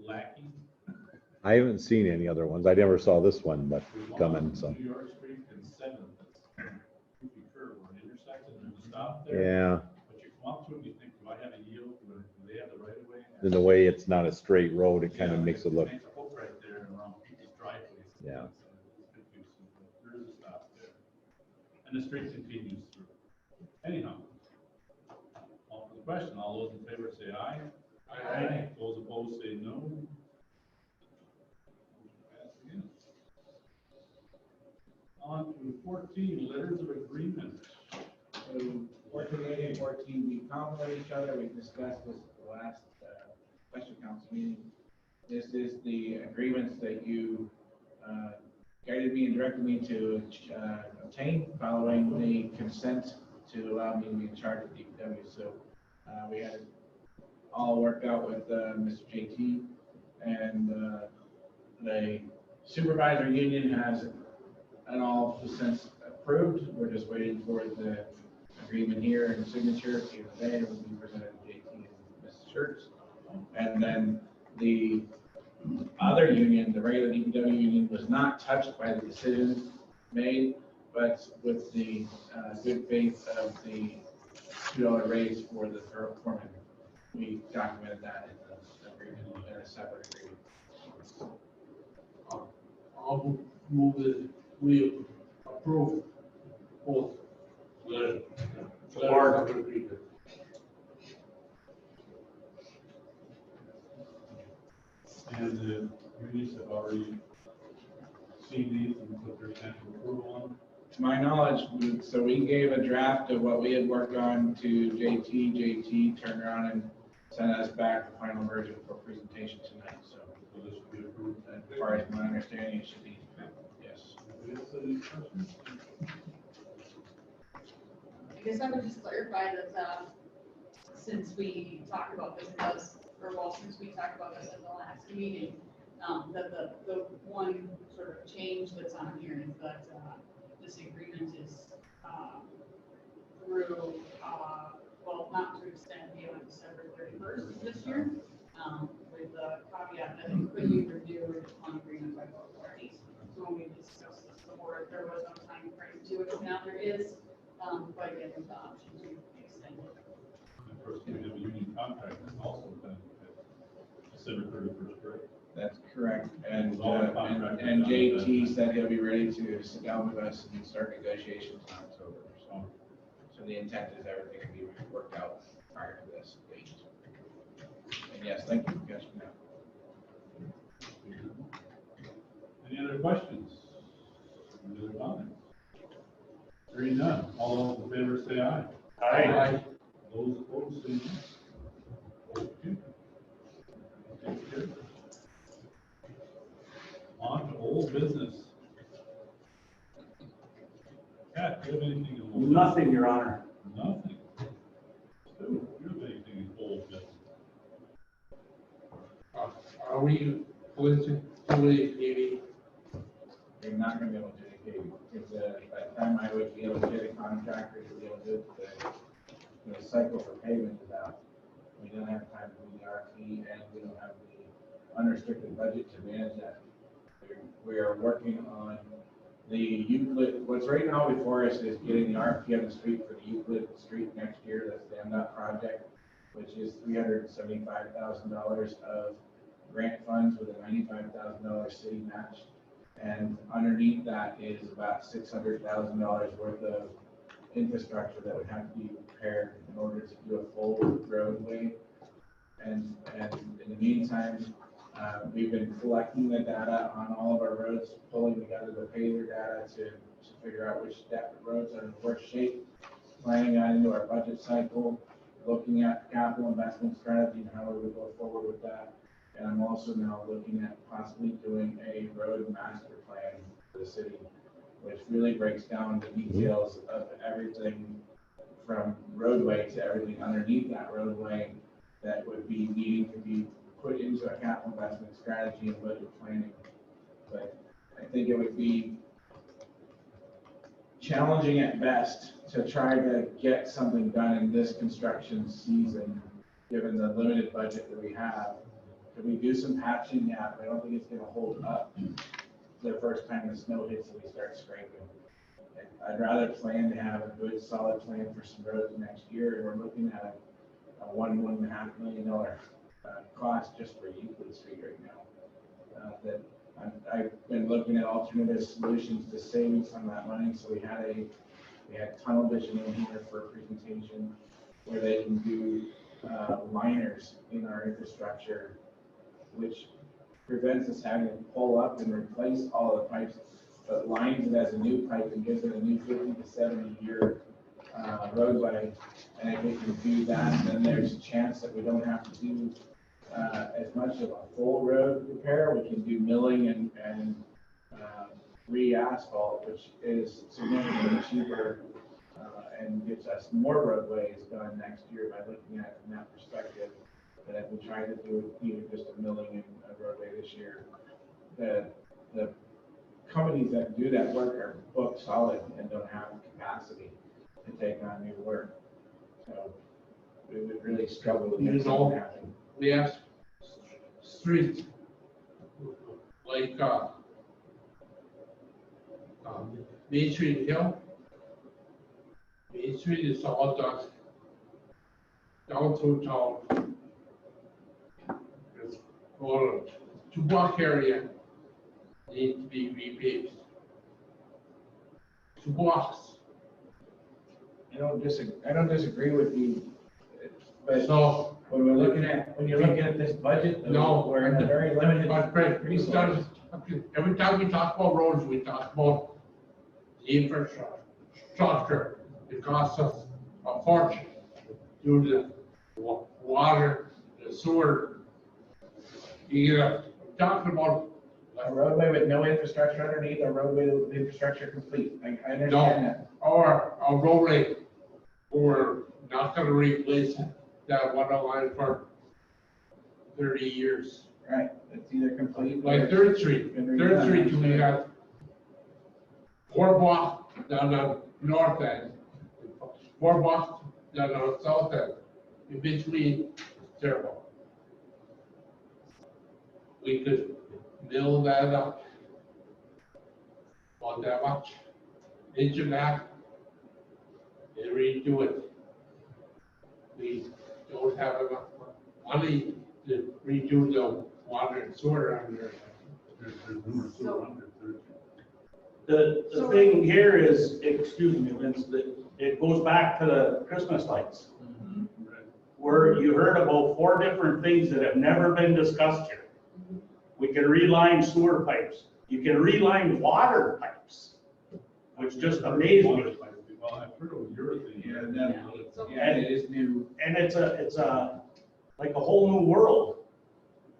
lacking? I haven't seen any other ones. I never saw this one, but There's one coming, on so. New York Street and 7th, that's Goofy curve where it intersects and there's a stop there. Yeah, But you come up to it, you think, do I have a yield? Do they have the right of way? in the way it's not a straight road, it kind of makes it look, Makes a hook right there around people's driveways. Yeah. It's confusing. and the street continues through. Anyhow, call for the question. All those in favor say aye. Aye. Those opposed say no. Pass again. On to 14, letters of agreement. So 14A and 14, we complement each other. We discussed this at the last special council meeting. This is the agreements that you guided me and directed me to obtain following the consent to allow me to be in charge of DPW. So we had it all worked out with Mr. JT, and the supervisor union has it all since approved. We're just waiting for the agreement here and signature. At the end of the day, it will be presented to JT and Mrs. Schertz. And then the other union, the regular DPW union, was not touched by the decision made, but with the good faith of the $2 raise for the foreman, we documented that in the agreement, in a separate agreement. I'll move that we approve both. Support. And the unions have already seen these and put their stamp of approval on them. To my knowledge, so we gave a draft of what we had worked on to JT. JT turned around and sent us back the final version for presentation tonight. So So this should be approved. as far as my understanding, it should be, yes. Anybody else have any questions? I guess I would just clarify that, since we talked about this, since we talked about this at the last meeting, that the one sort of change that's on here is that, this agreement is, through, well, not to extend beyond December 31st of this year, with the caveat that it could be reviewed on agreement by both parties. So when we discussed this before, there was no time frame to it, now there is, but again, the option to extend it. Of course, we have a union contract that's also been December 31st, correct? That's correct. And JT said he'll be ready to sit down with us and start negotiations in October. So the intent is everything can be worked out prior to this date. And yes, thank you for catching that. Any other questions? Any other comments? Hearing none. All those in favor say aye. Aye. Those opposed say no. Okay. Thank you. On to old business. Pat, do you have anything in old business? Nothing, Your Honor. Nothing. Stu, do you have anything in old business? Are we going to fully maybe? They're not gonna be able to educate you. Because by the time I would be able to get a contractor to be able to do it, the cycle for payment is out. We don't have time to do the RFP, and we don't have the unrestricted budget to manage that. We are working on the Euclid, what's right now before us is getting the RFP on the street for the Euclid Street next year. That's the MDOT project, which is $375,000 of grant funds with a $95,000 city match. And underneath that is about $600,000 worth of infrastructure that would have to be repaired in order to do a full roadway. And in the meantime, we've been collecting the data on all of our roads, pulling together the pavement data to figure out which roads are in worse shape, planning that into our budget cycle, looking at capital investment strategy and how we would go forward with that. And I'm also now looking at possibly doing a road master plan for the city, which really breaks down the details of everything from roadway to everything underneath that roadway that would be needing to be put into a capital investment strategy and budget planning. But I think it would be challenging at best to try to get something done in this construction season, given the limited budget that we have. Could we do some patching? Yeah, but I don't think it's gonna hold up the first time the snow hits and we start scraping. I'd rather plan to have a good solid plan for some roads next year, and we're looking at a $1.5 million cost just for Euclid Street right now. That I've been looking at alternative solutions to saving some of that money. So we We had tunnel vision in here for a presentation where they can do liners in our infrastructure, which prevents us having to pull up and replace all the pipes, but lines it as a new pipe and gives it a new 50 to 70 year roadway. And if we can do that, then there's a chance that we don't have to do as much of a full road repair. We can do milling and re-asphalt, which is significantly cheaper and gives us more roadways done next year by looking at it from that perspective. But if we try to do even just a milling and a roadway this year, the companies that do that work are booked solid and don't have the capacity to take on new work. So we would really struggle with You that know, happening. we have streets like Main Street Hill. Main Street is all done down through town. It's for two block area need to be repaved. 2 blocks. I don't disagree with you, but So, when you're looking at this budget, no, we're in a very limited but Fred, we resource. started, every time we talk about roads, we talk about the infrastructure. It costs us a fortune due to the water, the sewer. You know, talking about A roadway with no infrastructure underneath, a roadway with infrastructure complete. I understand that. or a roadway, we're not gonna replace that water line for 30 years. Right, it's either complete. Like Third Street, we got 4 blocks down the north end, 4 blocks down the south end. In between, it's terrible. We could build that up. Not that much. Inch and a half. And redo it. We don't have enough money to redo the water and sewer under there. The thing here is, excuse me, Vince, that it goes back to the Christmas lights. Where you heard about 4 different things that have never been discussed here. We can reline sewer pipes. You can reline water pipes, which just amazed me. Well, I've heard of urethane. Yeah, it is new. And it's like a whole new world.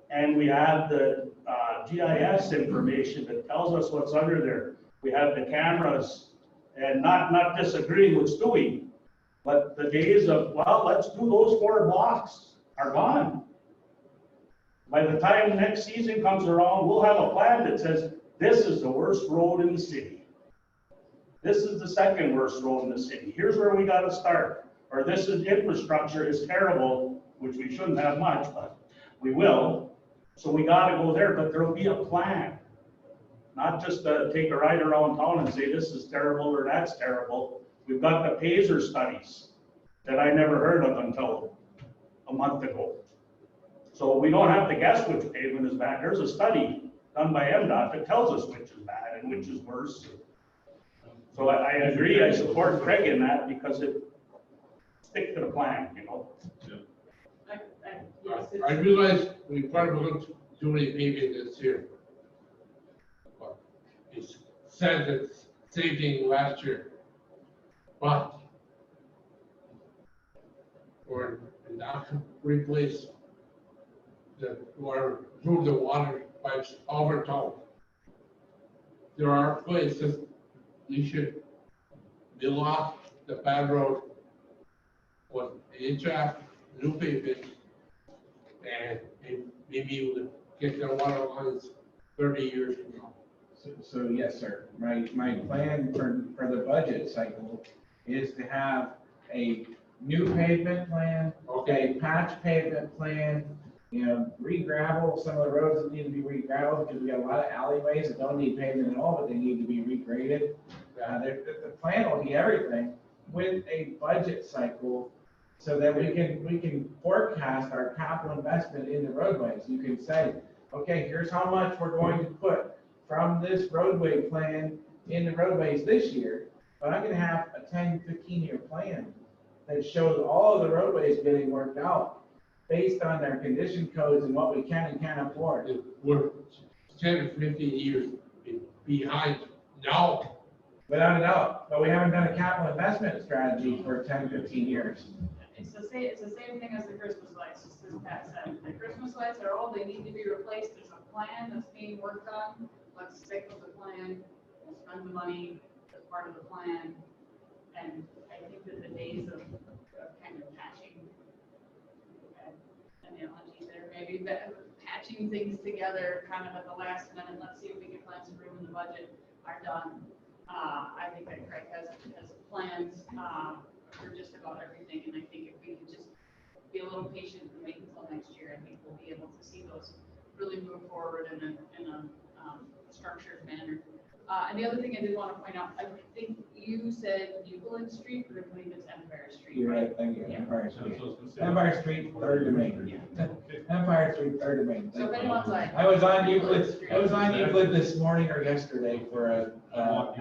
And we have the GIS information that tells us what's under there. We have the cameras, and not disagreeing with Stewie, but the days of, well, let's do those 4 blocks are gone. By the time next season comes around, we'll have a plan that says, this is the worst road in the city. This is the second worst road in the city. Here's where we gotta start. Or this is infrastructure is terrible, which we shouldn't have much, but we will. So we gotta go there, but there'll be a plan. Not just take a ride around town and say, this is terrible or that's terrible. We've got the Pazer studies that I never heard of until a month ago. So we don't have to guess which pavement is bad. There's a study done by MDOT that tells us which is bad and which is worse. So I agree, I support Craig in that because it stick to the plan, you know. Yes, I realize we probably won't do any paving this year. But it's said it's saving last year. But we're not to replace or improve the water pipes over town. There are places you should build off the bad road with HF, new pavement, and maybe we'll get the water lines 30 years from now. So yes, sir. My plan for the budget cycle is to have a new pavement plan, a patch pavement plan, you know, re-gravel some of the roads that need to be re-gravelled because we got a lot of alleyways that don't need pavement at all, but they need to be regraded. The plan will be everything with a budget cycle so that we can forecast our capital investment in the roadways. You can say, okay, here's how much we're going to put from this roadway plan in the roadways this year. but I'm gonna have a 10, 15-year plan that shows all of the roadways getting worked out based on their condition codes and what we can and can't afford. We're 10 or 15 years behind now. Without a doubt, but we haven't done a capital investment strategy for 10, 15 years. It's the same thing as the Christmas lights, just as Pat said. The Christmas lights are old, they need to be replaced. There's a plan that's being worked on. Let's stick with the plan. We'll spend the money as part of the plan. And I think that the days of kind of patching, analogy there, maybe, but patching things together kind of at the last minute, let's see if we can find some room in the budget, are done. I think that Craig has plans for just about everything, and I think if we could just be a little patient and wait until next year, I think we'll be able to see those really move forward in a structured manner. And the other thing I did want to point out, I think you said Euclid Street, but I believe it's Empire Street. You're right, thank you. Empire Street. Empire Street, third domain. Empire Street, third domain. So if anyone's like. I was on Euclid this morning or yesterday for a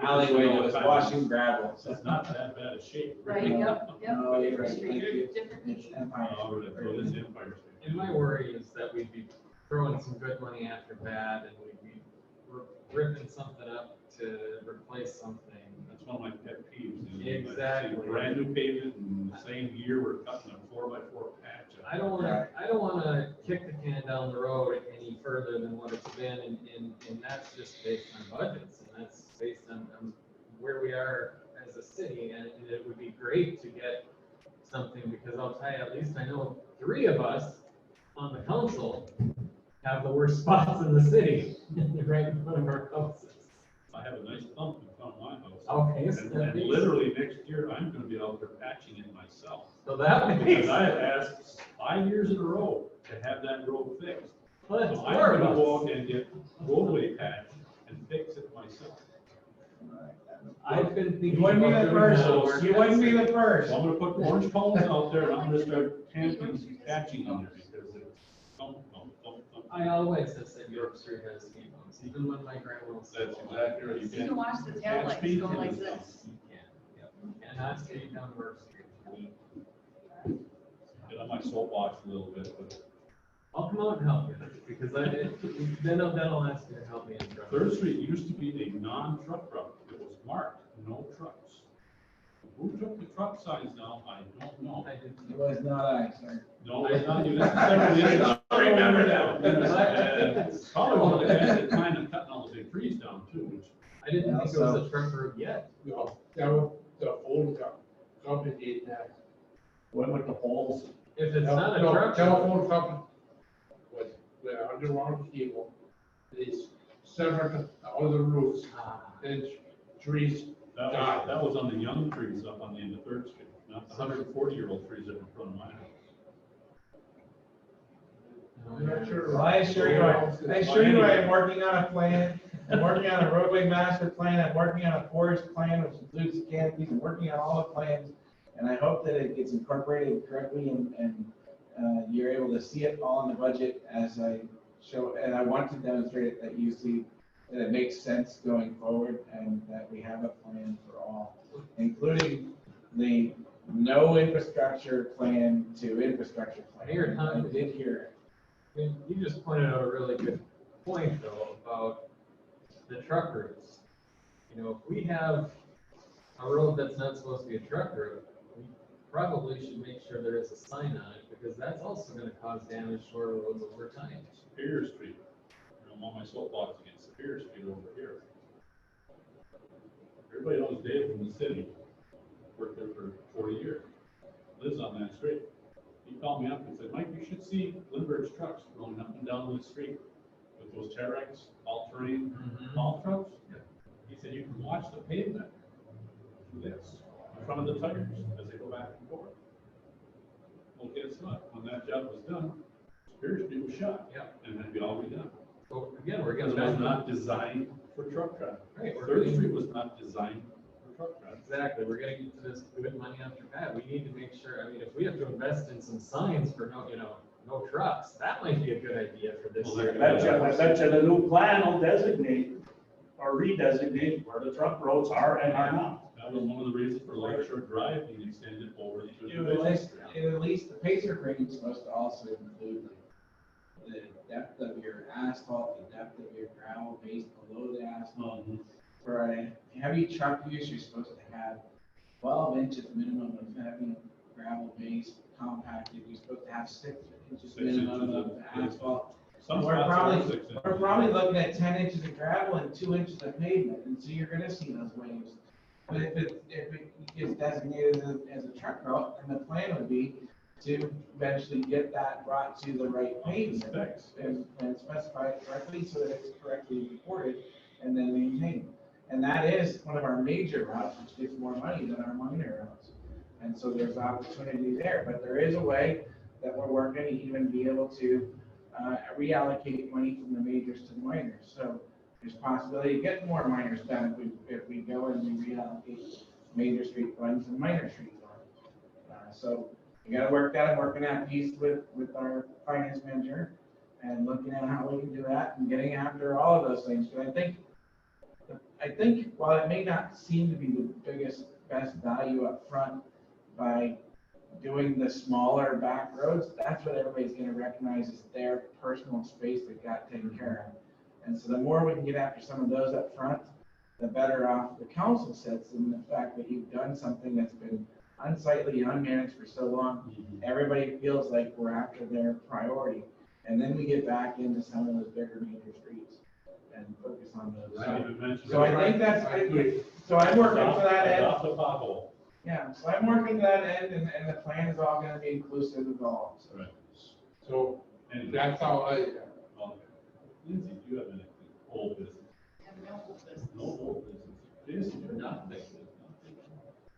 alleyway that was washing gravel. So It's not that bad a shape. Right, yep. No, you're right, Street, thank you. different. It's Empire Oh, Street. it is Empire Street. And my worry is that we'd be throwing some good money after bad, and we'd be ripping something up to replace something. That's one of my pet peeves. is Exactly. like, brand new pavement, and the same year, we're cutting a 4x4 patch. I don't wanna kick the can down the road any further than what it's been, and that's just based on budgets, and that's based on where we are as a city, and it would be great to get something, because I'll tell you, at least I know 3 of us on the council have the worst spots in the city, right in front of our houses. I have a nice bump in front of my house. Okay, so And that makes- literally next year, I'm gonna be out there patching it myself. So that makes, Because I have asked 5 years in a row to have that road fixed. well, that's So I'm 4 of gonna go us. out and get roadway patch and fix it myself. I've been thinking. You wouldn't be about the doing that first, over you wouldn't be the So first. I'm gonna put orange cones out there, and I'm gonna start tamping, patching on it, because it's thump. I always have said York Street has speed bumps, even when my grandma was. That's exactly right. You can watch the tail lights speed go in like it. this. You can, yep. You cannot speed down York Street. Get on my soapbox a little bit, but I'll come out and help you, because that'll ask you to help me in trouble. Third Street used to be a non-truck route. It was marked, no trucks. Who took the truck signs down, I don't know. I didn't. It was not I, sir. No, it's not you necessarily. I remember that. And probably one of the guys that kind of cutting all the big trees down too, which I didn't think it was a truck route yet. No, that was the old company did that. went with the poles. If it's not a truck route, Telephone company was, under one cable, they severed all the roofs and trees. That was on the young trees up on the end of Third Street, not the 140-year-old trees that are in front of my house. I'm not sure. Well, I assure you, I am working on a plan. I'm working on a roadway master plan. I'm working on a forest plan, which includes canopies. I'm working on all the plans. And I hope that it gets incorporated correctly and you're able to see it all in the budget as I show. And I want to demonstrate that you see that it makes sense going forward and that we have a plan for all, including the no infrastructure plan to infrastructure plan. Mayor, Tom, I did hear it. you just pointed out a really good point though about the truck routes. You know, if we have a road that's not supposed to be a truck route, we probably should make sure there is a sign on it, because that's also gonna cause damage to our roads over time. Superior Street, I'm on my soapbox against Superior Street over here. Everybody knows Dave from the city, worked there for 40 years, lives on that street. He called me up and said, Mike, you should see Lindbergh's trucks going up and down the street with those Terex, all-terrain, haul trucks. He said, you can watch the pavement through this, in front of the tires, as they go back and forth. Well, guess what? When that job was done, Superior Street was shut. Yep. And that'd be all we done. So again, we're Because gonna. it was not designed for truck traffic. Right, we're Third getting- Street was not designed for truck traffic. Exactly, we're gonna get to this good money after bad. We need to make sure, I mean, if we have to invest in some signs for no trucks, that might be a good idea for this Well, year. I bet you the new plan will designate or redesignate where the truck roads are and are not. That was one of the reasons for Lakeshore Drive being extended over to the It would Division list, Street. it would at least, the pacer rating is supposed to also include the depth of your asphalt, the depth of your gravel base below the asphalt. For a heavy truck use, you're supposed to have 12 inches minimum of heavy gravel base compacted. You're supposed to have 6 inches 6 minimum inches of of- asphalt. Some We're spots are probably, 6 inches. we're probably looking at 10 inches of gravel and 2 inches of pavement, and so you're gonna see those waves. But if it gets designated as a truck route, then the plan would be to eventually get that brought to the right pavement Specs. and specify it correctly so that it's correctly reported and then maintained. And that is one of our major routes, which gets more money than our minor routes. And so there's opportunity there, but there is a way that we're working to even be able to reallocate money from the majors to the minors. So there's possibility of getting more minors done if we go and we reallocate major street funds and minor street funds. So we gotta work that, I'm working that piece with our finance manager and looking at how we can do that and getting after all of those things. But I think while it may not seem to be the best value up front by doing the smaller back roads, that's what everybody's gonna recognize as their personal space that got taken care of. And so the more we can get after some of those up front, the better off the council sits in the fact that you've done something that's been unsightly, unmanaged for so long. Everybody feels like we're after their priority. And then we get back into some of those bigger major streets and focus on those. I didn't even mention. So I think so I'm working for that end. Adopt a pothole. Yeah, so I'm working to that end and the plan is all gonna be inclusive of all. So. Right. So And that's how well, Lindsay, do you have anything old business? And no business. No old business. Jason, you're not thinking.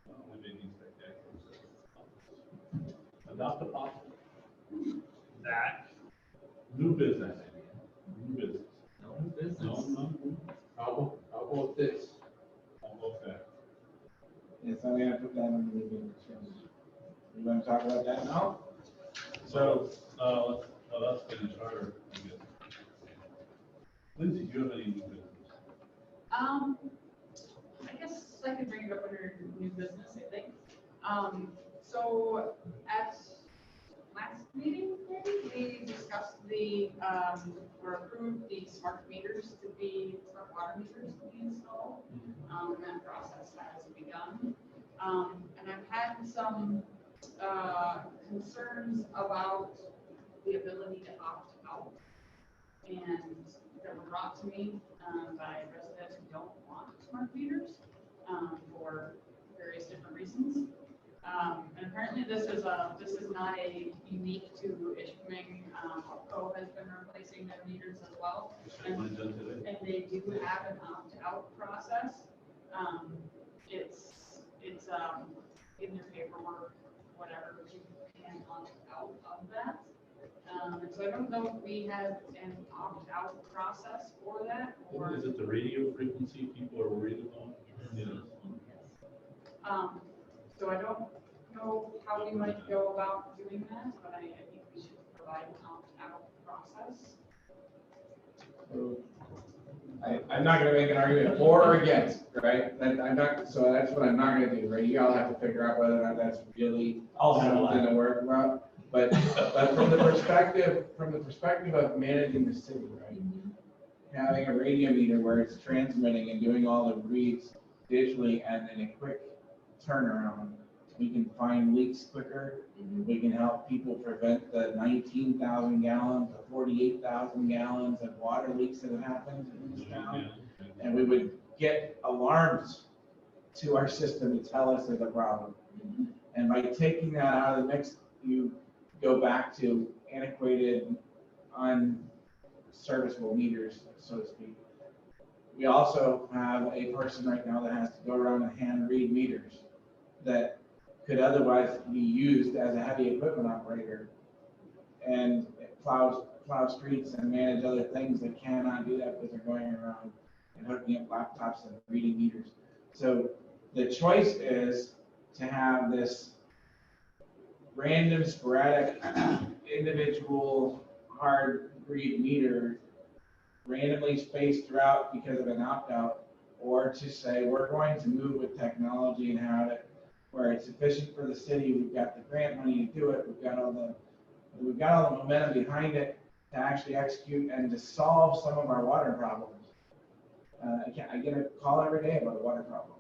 Only making spectacular service. Adopt a pothole. That. New business. New business. No business. No. how about this? How about that? Yes, I'm gonna put that on the meeting. You wanna talk about that now? So, let's finish our, I guess. Lindsay, do you have any new business? I guess I could bring it up under new business, I think. So at last meeting, maybe, we discussed or approved the smart meters smart water meters to be installed. And that process has begun. And I've had some concerns about the ability to opt out. And that were brought to me by residents who don't want smart meters for various different reasons. And apparently this is not a unique to Ishpeming. Co has been replacing their meters as well. And they do have an opt-out process. It's in their paperwork, whatever, but you can opt out of that. And so I don't know if we have an opt-out process for that, or. Is it the radio frequency people are worried about? Yeah. So I don't know how we might go about doing that, but I think we should provide an opt-out process. I'm not gonna make an argument for or against, right? I'm not, so that's what I'm not gonna do, right? You all have to figure out whether or not that's really something to work about. But from the perspective of managing the city, right? Having a radio meter where it's transmitting and doing all the reads digitally and in a quick turnaround, we can find leaks quicker. We can help people prevent the 19,000 gallons or 48,000 gallons of water leaks that have happened in this town. And we would get alarms to our system to tell us there's a problem. And by taking that out of the mix, you go back to antiquated, unserviceable meters, so to speak. We also have a person right now that has to go around and hand read meters that could otherwise be used as a heavy equipment operator and plow streets and manage other things that cannot do that because they're going around and hooking up laptops and reading meters. So the choice is to have this random, sporadic, individual hard read meter randomly spaced throughout because of an opt-out, or to say, we're going to move with technology and have it where it's efficient for the city, we've got the grant money to do it, we've got all the momentum behind it to actually execute and to solve some of our water problems. I get a call every day about a water problem.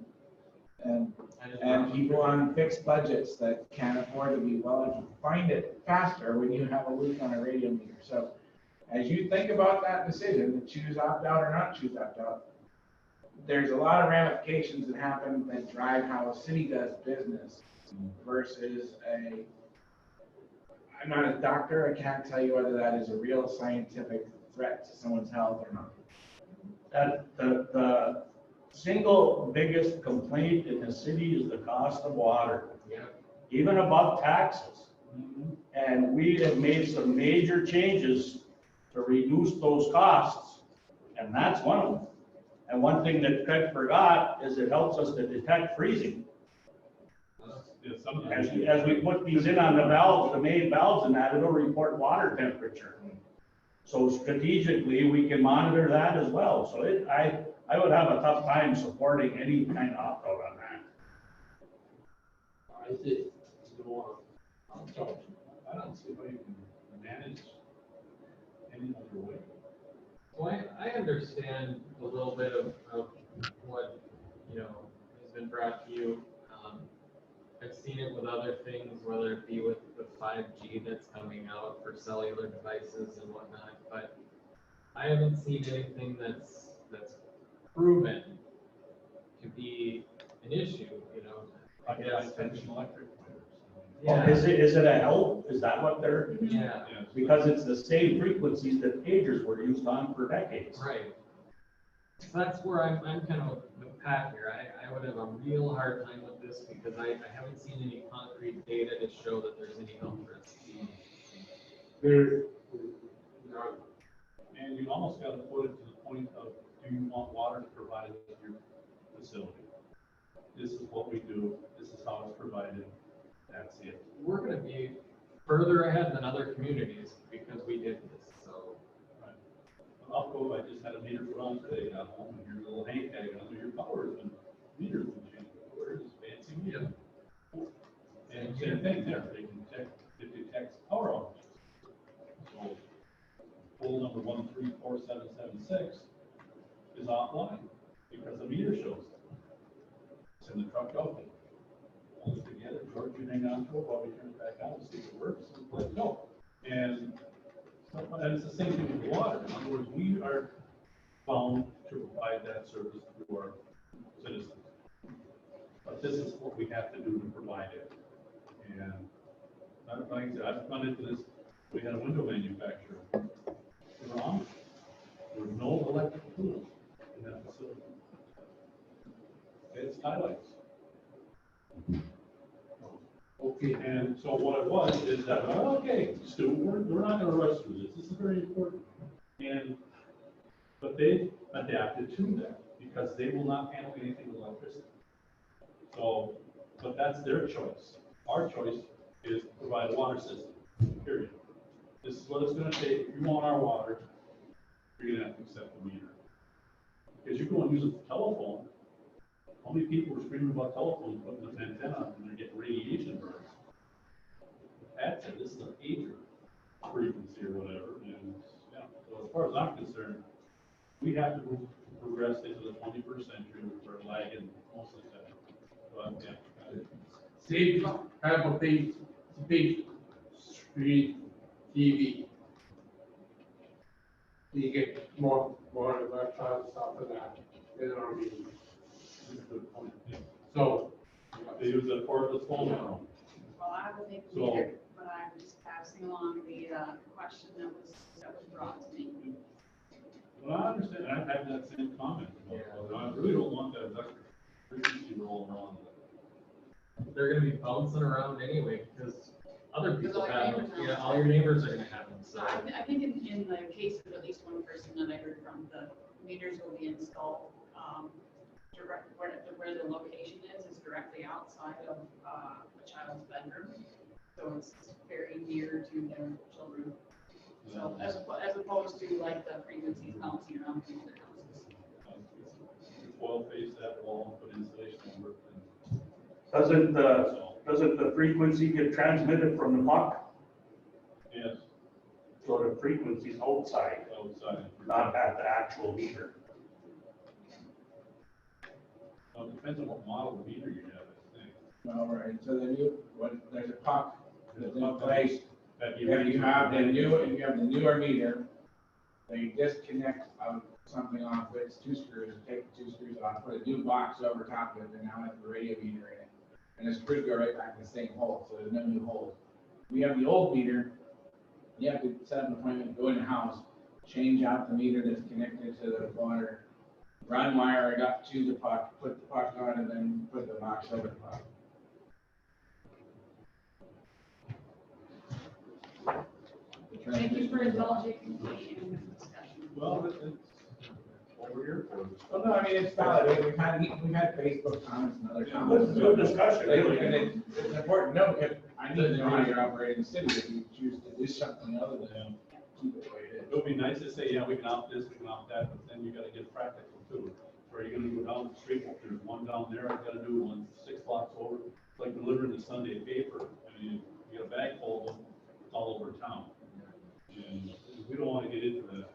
And people on fixed budgets that can't afford to be, well, you find it faster when you have a leak on a radio meter. So as you think about that decision to choose opt-out or not choose opt-out, there's a lot of ramifications that happen that drive how a city does business versus I'm not a doctor, I can't tell you whether that is a real scientific threat to someone's health or not. That the single biggest complaint in the city is the cost of water, even above taxes. And we have made some major changes to reduce those costs, and that's one of them. And one thing that Craig forgot is it helps us to detect freezing. As we put these in on the valves, the main valves and that, it'll report water temperature. So strategically, we can monitor that as well. So I would have a tough time supporting any kind of opt-out on that. I see. I don't see how you can manage any other way. Well, I understand a little bit of what, has been brought to you. I've seen it with other things, whether it be with the 5G that's coming out for cellular devices and whatnot, but I haven't seen anything that's proven to be an issue, I guess tension electric wires. Well, is it a help? Is that what they're? Yeah. Because it's the same frequencies that pagers were used on for decades. Right. So that's where I'm kind of with Pat here. I would have a real hard time with this because I haven't seen any concrete data to show that there's any health risk. And you almost got to put it to the point of, do you want water provided at your facility? This is what we do. This is how it's provided. That's it. We're going to be further ahead than other communities because we did this. So. I just had a meter put on today. Got home and your little hang tag on your power and meters and change. Where is fancy meter? And same thing there. They can detect power outages. So pole number 134776 is offline because the meter shows it. It's in the truck open. Hold it together, George, you hang on to it while we turn it back on and see if it works, and let it go. And it's the same thing with water. In other words, we are bound to provide that service to our citizens. But this is what we have to do to provide it. And like I said, I've run into this. We had a window manufacturer. They were on. There were no electric tools in that facility. It's highlights. Okay, and so what it was is that, okay, Stu, we're not going to rush through this. This is very important. But they adapted to that because they will not handle anything with electricity. So, but that's their choice. Our choice is to provide a water system, period. This is what it's going to take. If you want our water, you're going to have to accept the meter. Because you go and use a telephone. How many people are screaming about telephones putting an antenna up and they're getting radiation burns? Pat said this is a pager frequency or whatever. And yeah, so as far as I'm concerned, we have to progress into the 21st century, which we're lagging most of the time. But yeah. Save have a big screen TV. You get more electronic stuff for that. That's a good point. Yeah. So They use a cordless phone now. Well, I will take the So- meter, but I'm just passing along the question that was brought to me. Well, I understand. I've had that same comment. I really don't want that electric frequency rolling around. They're going to be bouncing around anyway because other people all your have them. neighbors Yeah, have all your neighbors are going to have them. So. So I think in the case of at least one person that I heard from, the meters will be installed direct where the location is directly outside of a child's bedroom. So it's very near to their children. So as opposed to like the frequencies bouncing around through their houses. coil face that wall and put insulation over it. Doesn't the frequency get transmitted from the puck? Yes, So the frequency's outside, outside. not at the actual meter. Well, it depends on what model of meter you have, I think. Well, right, so then there's a puck that's in place, That you have the newer meter, that you disconnect something off, it's 2 screws, you take the 2 screws off, put a new box over top of it, and now have the radio meter in it. And the screws go right back in the same hole, so there's no new holes. We have the old meter, you have to set up an appointment, go in the house, change out the meter that's connected to the water, run wire it up to the puck, put the puck on, and then put the box over the puck. Thank you for indulging me in this discussion. Well, it's what we're here for. Well, no, I mean, it's valid, we've had Facebook comments and other comments. Good discussion. And it's important to know, because I need to know how you're operating the city, if you choose to do something other than keep it the way it is. It would be nice to say, yeah, we can opt this, we can opt that, but then you gotta get practical too. Or you're gonna go down the street, if there's one down there, I've got a new one 6 blocks over, it's like delivering the Sunday paper. I mean, you get a bag full of them, it's all over town. And we don't wanna get into the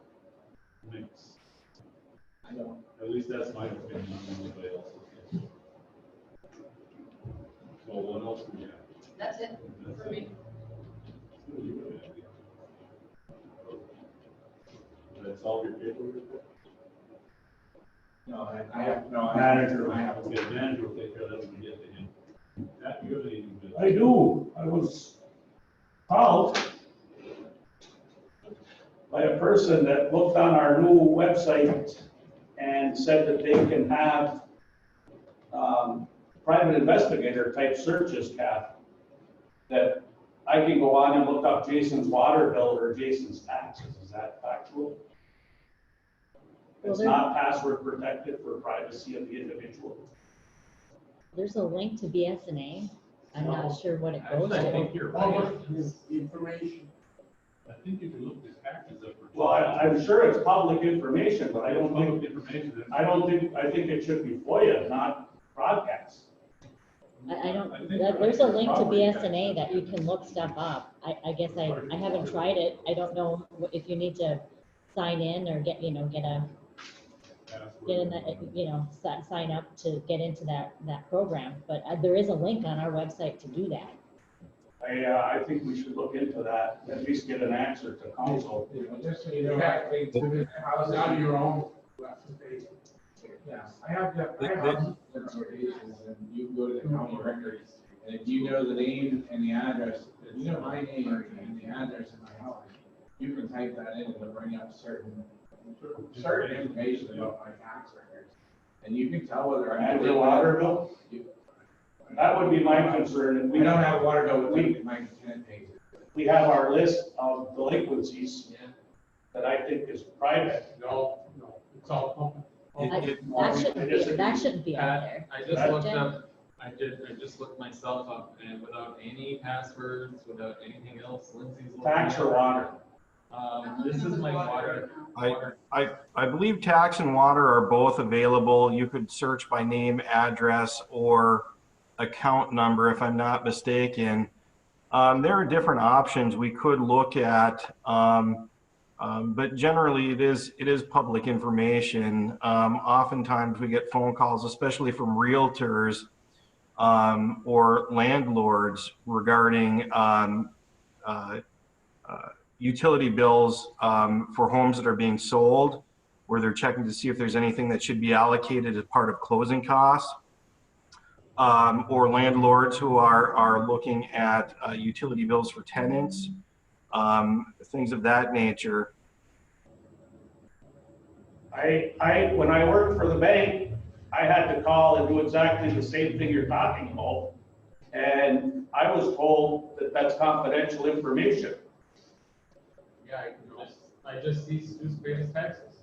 mix. I don't. At least that's my opinion, I don't know anybody else's. So what else do we have? That's it for me. That's all your paperwork? No, I have, no, Manager. I have. Okay, manager will take care of that when we get to him. Pat, you have anything to? I do. I was called by a person that looked on our new website and said that they can have private investigator type searches, Kath, that I can go on and look up Jason's water bill or Jason's taxes. Is that factual? Well, It's not password protected for privacy of the individual. There's a link to BSNA. I'm not sure what it goes Actually, I to. think you're All right. this information. I think you can look this taxes up for. Well, I'm sure it's public information, but I don't think, Public information. I think it should be FOIA, not broadcast. I don't, I think there's a it's link to probably BSNA that you can look stuff up. I guess I haven't tried it. I don't know if you need to sign in or get in that, sign up to get into that program. But there is a link on our website to do that. I think we should look into that, at least get an answer to council. Just so you know, how's Out out of your your own. own. Yeah, I have different locations, and you can go to the county records, and if you know the name and the address, if you know my name and the address of my house, you can type that in and it'll bring up certain information about my tax records. And you can tell whether I have. And your water bill? That would be my concern. If We don't have a water bill with me, my tenant pays it. We have our list of delinquencies that I think is private. No, it's all public. That shouldn't be on there. I just looked up, I just looked myself up, and without any passwords, without anything else, Lindsay's looking. Tax or water? This is my water. I believe tax and water are both available. You could search by name, address, or account number, if I'm not mistaken. There are different options we could look at, but generally it is public information. Oftentimes we get phone calls, especially from realtors or landlords regarding utility bills for homes that are being sold, where they're checking to see if there's anything that should be allocated as part of closing costs. Or landlords who are looking at utility bills for tenants, things of that nature. When I worked for the bank, I had to call and do exactly the same thing you're talking about. And I was told that that's confidential information. Yeah, I just see who's paying his taxes.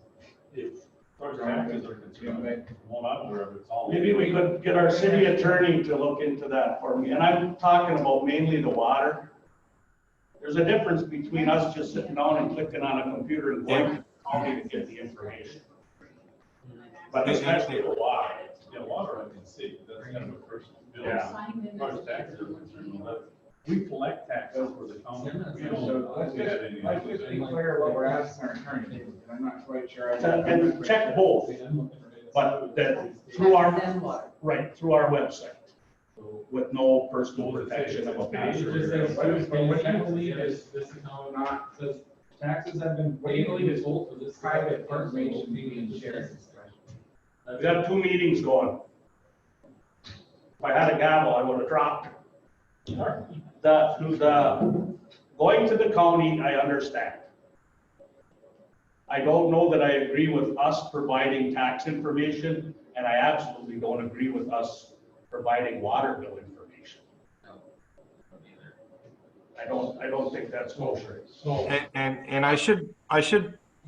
As far as taxes are concerned, well, I'm aware of it, it's all. Maybe we could get our city attorney to look into that for me. And I'm talking about mainly the water. There's a difference between us just sitting down and clicking on a computer and going to the county to get the information. But Especially the water. Yeah, water I can see, that's kind of a first bill. Yeah. As far as taxes are concerned, but we collect taxes for the county. We don't- So let's just be clear what we're asking our attorney, because I'm not quite sure. And check both, but that through our, right, through our website, with no personal protection of a It password. just says, What what you you believe is this account Not, says, taxes have been, what do you believe is told for this private information being shared. We got 2 meetings going. If I had a gavel, I would have dropped it. Going to the county, I understand. I don't know that I agree with us providing tax information, and I absolutely don't agree with us providing water bill information. I don't think that's kosher. So, And I should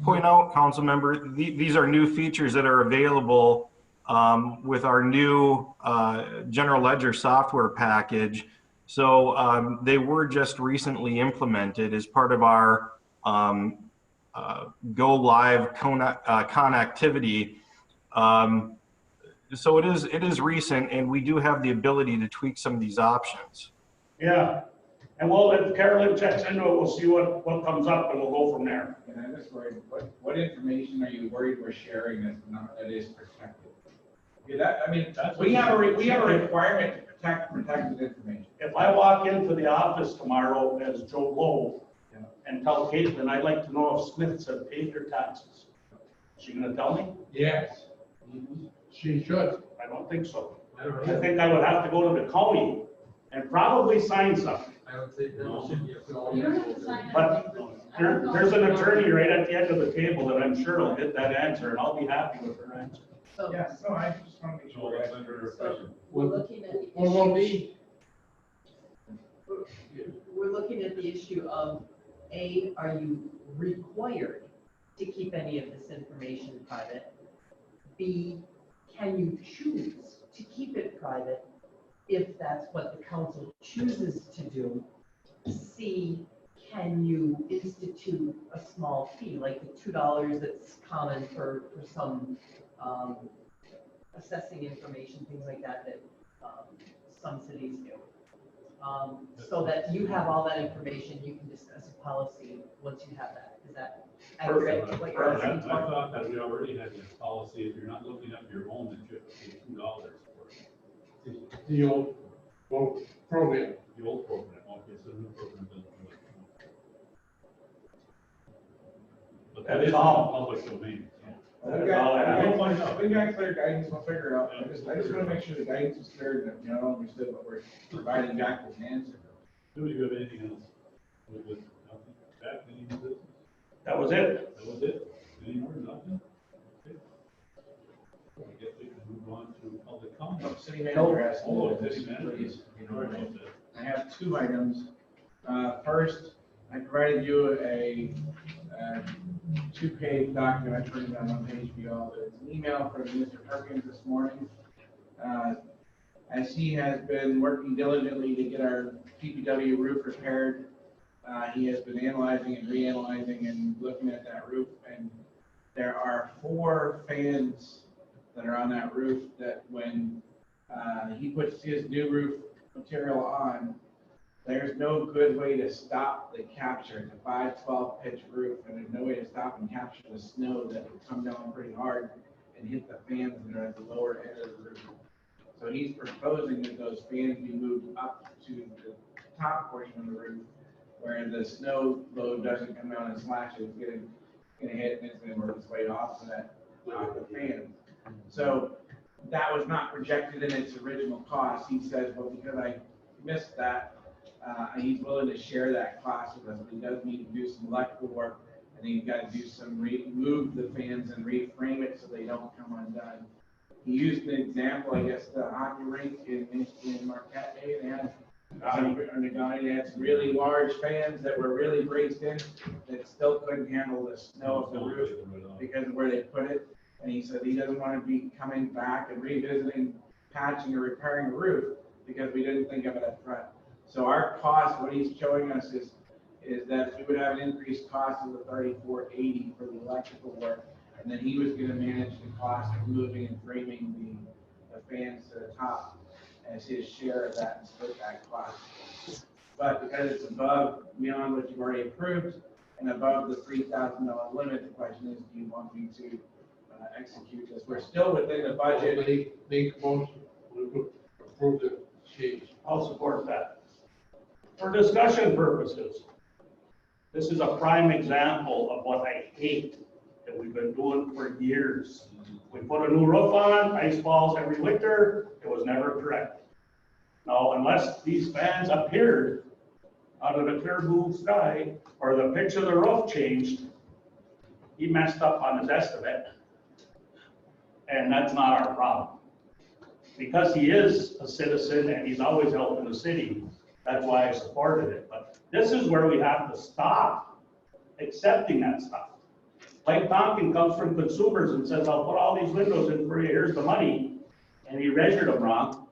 point out, council member, these are new features that are available with our new general ledger software package. So they were just recently implemented as part of our go live connectivity. So it is recent, and we do have the ability to tweak some of these options. Yeah, and well, if Carolyn checks into it, we'll see what comes up, and we'll go from there. and I'm just worried, what information are you worried we're sharing that is protected? Yeah, that, I mean, we have a requirement to protect protected information. If I walk into the office tomorrow as Joe Blow and tell Caitlin, I'd like to know if Smiths have paid their taxes, is she gonna tell me? Yes. She should. I don't think so. I don't I know. think I would have to go to the county and probably sign something. I would say no. You don't have to sign it. But there's an attorney right at the end of the table that I'm sure will get that answer, and I'll be happy with her answer. So, Yeah, no, I just want to make So sure. that's under question. we're looking at the What will issue, be, We're looking at the issue of, A, are you required to keep any of this information private? B, can you choose to keep it private if that's what the council chooses to do? C, can you institute a small fee, like the $2 that's common for some assessing information, things like that, that some cities do? So that you have all that information, you can discuss a policy once you have that. Is that accurate? What you're I asking for? thought that we already had this policy, if you're not looking up your own, that you have to pay $2 for it. the old, program. The old program, okay, so the new program doesn't do it. But that That's is in the all. public domain. We got clear guidance, we'll figure it out. I just want to make sure the guidance is clear, that you know, understood what we're providing Jack with an answer. Do you have anything else? With nothing? Jack, any new business? That was it. That was it? Any more, nothing? Okay. I guess we can move on to public comment. City manager asked. Oh, city manager. Please, you know, Sorry about that. I have 2 items. First, I provided you a 2-page document, I printed on 1 page for you all. It's an email from Mr. Perkins this morning. As he has been working diligently to get our DPW roof repaired, he has been analyzing and reanalyzing and looking at that roof, and there are 4 fans that are on that roof that when he puts his new roof material on, there's no good way to stop the capture. It's a 512 pitch roof, and there's no way to stop and capture the snow that would come down pretty hard and hit the fans that are at the lower end of the roof. So he's proposing that those fans be moved up to the top portion of the roof, where the snow load doesn't come down and slash it, it's gonna hit and it's gonna work its way off of the fans. So that was not projected in its original cost. He says, well, because I missed that, he's willing to share that cost with us. He does need to do some electrical work, and he's got to do some remove the fans and reframe it so they don't come undone. He used an example, I guess, the hockey rink in Marquette. They had they had some really large fans that were really braced in that still couldn't handle the snow of the roof because of where they put it. And he said he doesn't want to be coming back and revisiting, patching or repairing the roof because we didn't think of it up front. So our cost, what he's showing us is that we would have an increased cost of the $34.80 for the electrical work. And then he was gonna manage the cost of moving and framing the fans to the top as his share of that and split that cost. But because it's above, beyond what you've already approved and above the $3,000 limit, the question is, do you want me to execute this? We're still within the budget. Make a motion, to approve the change. I'll support that. For discussion purposes, this is a prime example of what I hate that we've been doing for years. We put a new roof on, ice falls every winter, it was never correct. Now, unless these fans appeared out of the clear blue sky, or the pitch of the roof changed, he messed up on his estimate. And that's not our problem. Because he is a citizen and he's always helping the city, that's why I supported it. But this is where we have to stop accepting that stuff. Mike Tompkins comes from consumers and says, I'll put all these windows in for you, here's the money, and he measured them wrong.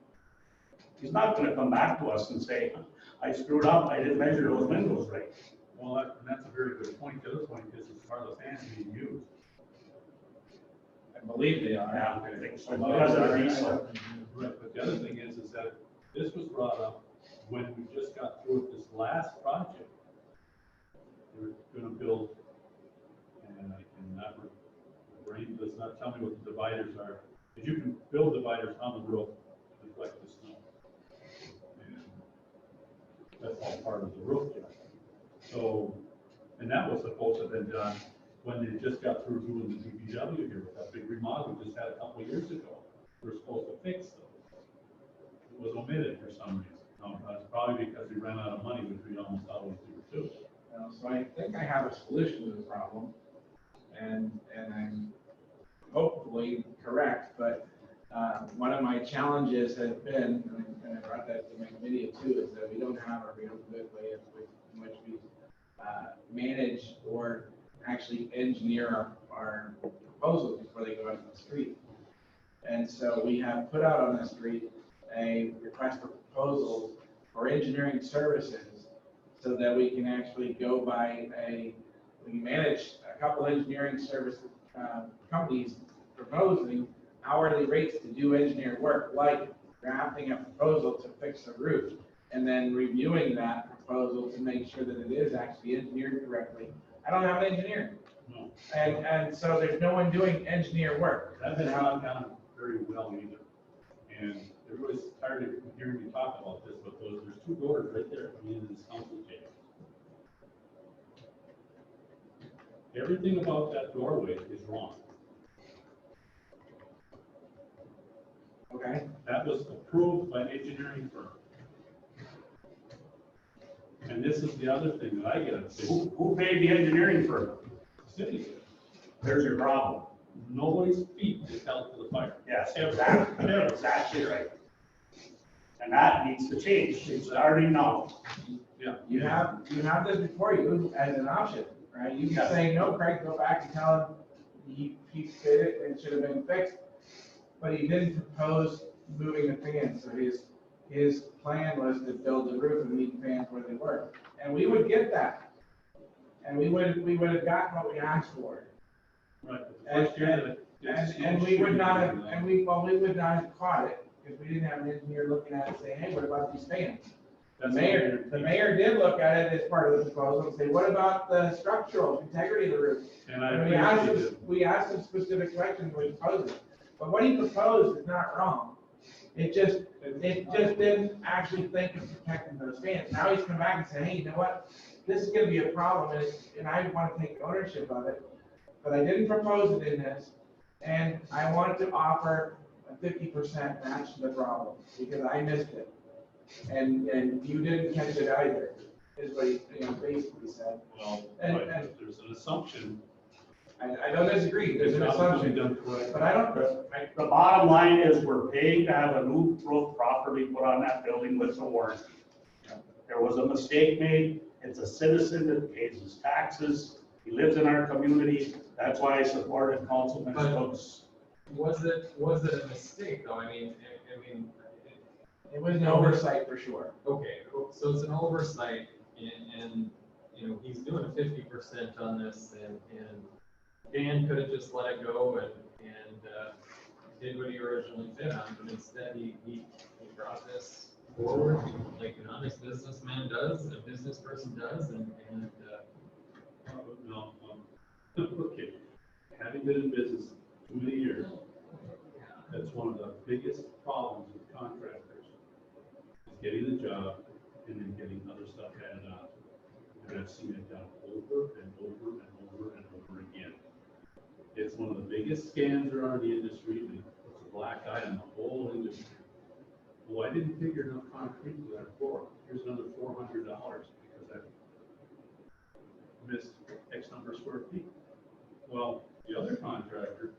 He's not gonna come back to us and say, I screwed up, I didn't measure those windows right. Well, that's a very good point. The other point is, are the fans being used? I believe they are. Yeah, I think so. Because of diesel. Right, but the other thing is that this was brought up when we just got through with this last project. They were gonna build, and I cannot, my brain does not tell me what the dividers are, but you can build dividers on the roof to reflect the snow. And that's all part of the roof job. So, and that was supposed to have been done when they just got through doing the DPW here with that big remodel we just had a couple of years ago. We were supposed to fix those. It was omitted for some reason. No, that's probably because we ran out of money, which we almost always do too. So I think I have a solution to the problem, and I'm hopefully correct, but one of my challenges has been, and I brought that to my committee too, is that we don't have a real good way in which we manage or actually engineer our proposals before they go out on the street. And so we have put out on the street a request for proposals for engineering services so that we can actually go by we can manage a couple engineering service companies proposing hourly rates to do engineered work, like drafting a proposal to fix a roof and then reviewing that proposal to make sure that it is actually engineered correctly. I don't have an engineer. No. And so there's no one doing engineer work. That has not gone very well either. And everybody's tired of hearing me talk about this, but there's two doors right there at the end of this council chamber. Everything about that doorway is wrong. Okay. That was approved by an engineering firm. And this is the other thing that I get upset. Who paid the engineering firm? Cities. There's your problem. Nobody's feet is held to the fire. Yes, exactly, exactly right. And that needs to change, it's starting now. Yeah. You have this before you as an option, right? You can Yes. say, no, Craig, go back and tell him he did it and it should have been fixed. But he didn't propose moving the fans, so his plan was to build the roof and leave the fans where they were. And we would get that. And we would have gotten what we asked for. Right. But the first year that And we would not have, we would not have caught it, because we didn't have an engineer looking at it saying, hey, what about these fans? The mayor did look at it as part of the proposal and say, what about the structural integrity of the roof? And I And we asked him specific questions when he proposed it. But what he proposed is not wrong. It just didn't actually think of protecting those fans. Now he's come back and said, hey, you know what? This is gonna be a problem, and I want to take ownership of it. But I didn't propose it in this, and I wanted to offer a 50% match to the problem, because I missed it. And you didn't catch it either, is what he basically said. Well, And- right, and- there's an assumption. I don't disagree, there's an It's assumption, done correctly. but I don't, The bottom line is we're paying to have a new roof properly put on that building with the warranty. There was a mistake made, it's a citizen that pays his taxes, he lives in our community, that's why I supported Councilman Stokes. Was it a mistake though? I mean, it was an oversight for sure. okay, so it's an oversight and, you know, he's doing 50% on this and Dan could have just let it go and did what he originally bid on, but instead he brought this forward like an honest businessman does, a business person does, and No, okay, having been in business too many years, that's one of the biggest problems with contractors, is getting the job and then getting other stuff added on. And I've seen it done over and over and over and over again. It's one of the biggest scams there are in the industry, and it's a black eye on the whole industry. Well, I didn't figure enough concrete for that floor. Here's another $400 because I missed X number of square feet. Well, the other contractor,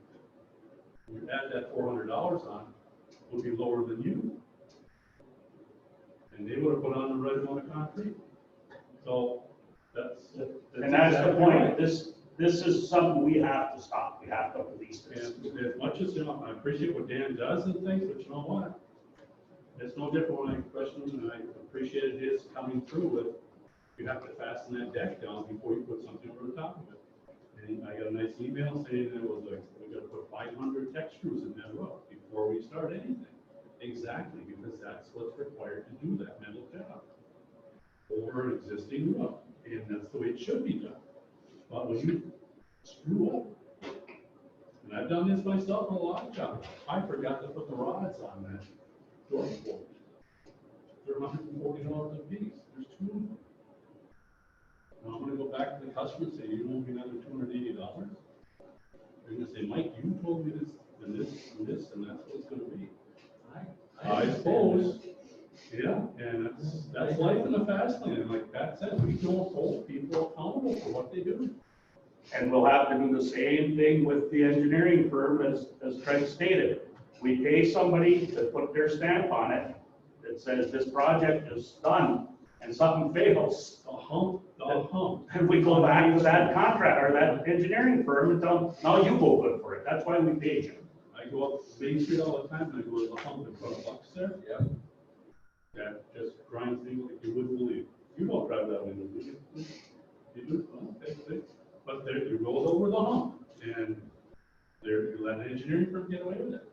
when you add that $400 on, would be lower than you. And they would have put on the right amount of concrete. So that's And that's the exactly point. right. This is something we have to stop. We have to police this. And as much as, I appreciate what Dan does and things, but you know what? It's no different when I question him, and I appreciated his coming through with, you have to fasten that deck down before you put something over the top of it. And I got a nice email saying that it was like, we gotta put 500 tech screws in that roof before we start anything. Exactly, because that's what's required to do that metal job over an existing roof, and that's the way it should be done. But when you screw up, and I've done this myself on a lot of jobs, I forgot to put the rods on that door fork. They're $140 a piece. There's two of them. Now I'm gonna go back to the customer and say, you owe me another $280. They're gonna say, Mike, you told me this, and this, and this, and that's what it's gonna be. I suppose. Yeah, and that's life in the fast lane. And like Pat said, we don't hold people accountable for what they do. And we'll have to do the same thing with the engineering firm as Craig stated. We pay somebody to put their stamp on it that says this project is done, and something fails. The hump. And we go back to that contract or that engineering firm and tell them, now you go good for it. That's why we paid you. I go up Main Street all the time, and I go to the hump and put a box there. Yep. That just grinds me like you wouldn't believe. You don't drive that window, do you? You do? Well, okay. But there, it goes over the hump, and you let an engineering firm get away with it.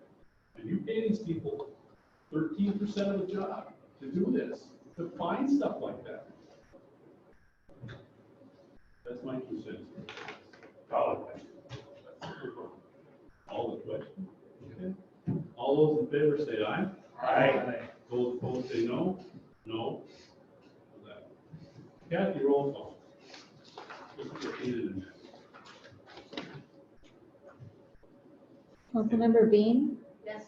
And you pay these people 13% of the job to do this, to find stuff like that. That's my 2 cents. Solid question. All the questions? Okay. All those in favor say aye. Aye. Those opposed say no. No. Kathy, roll call. Let's get heated in there. Councilmember Bean, Yes.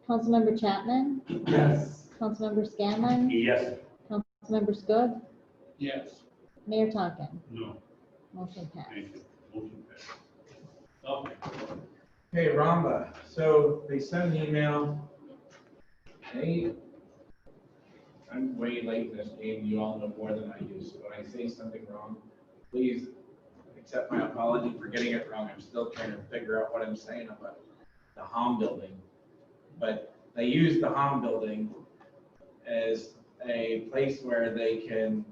Councilmember Chapman, Yes. Councilmember Scanlon, Yes. Councilmember Schood, Yes. Mayor Tonkin. No. Motion passed. Thank you. Motion passed. Okay. Hey, Ramba, so they sent an email. Hey, I'm way late in this game, you all know more than I do, so when I say something wrong, please accept my apology for getting it wrong. I'm still trying to figure out what I'm saying about the Hom building. But they use the Hom building as a place where they can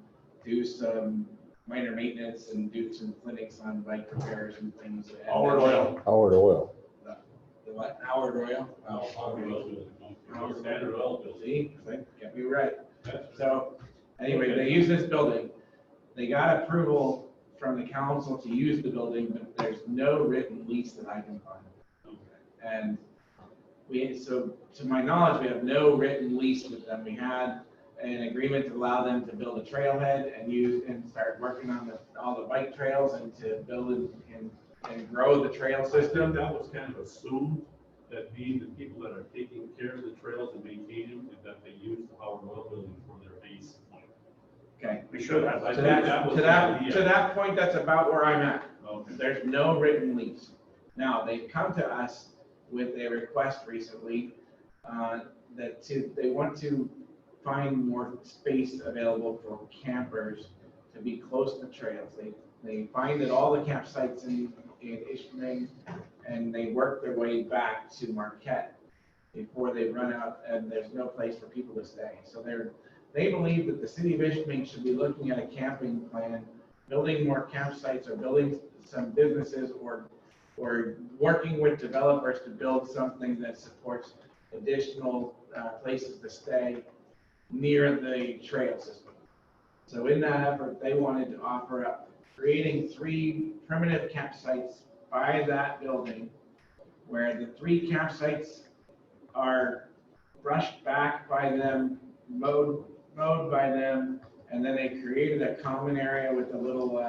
do some minor maintenance and do some clinics on bike repairs and things. Howard Oil. Howard Oil. The what? Howard Oil? Oh, Howard Oil building. Standard oil building. See, get me right. So, anyway, they use this building. They got approval from the council to use the building, but there's no written lease that I can find. And so to my knowledge, we have no written lease with them. We had an agreement to allow them to build a trailhead and start working on all the bike trails and to build and grow the trail I think system. that was kind of assumed, that being the people that are taking care of the trails and maintaining them, that they use the Howard Oil building for their base point. Okay. We should have. I To think that was the idea. that point, that's about where I'm at. Okay. There's no written lease. Now, they've come to us with a request recently they want to find more space available for campers to be close to trails. They find that all the campsites in Ishpeming, and they work their way back to Marquette before they run out and there's no place for people to stay. So they believe that the city of Ishpeming should be looking at a camping plan, building more campsites or building some businesses or working with developers to build something that supports additional places to stay near the trail system. So in that effort, they wanted to offer up creating 3 primitive campsites by that building, where the 3 campsites are brushed back by them, mowed by them, and then they created a common area with a little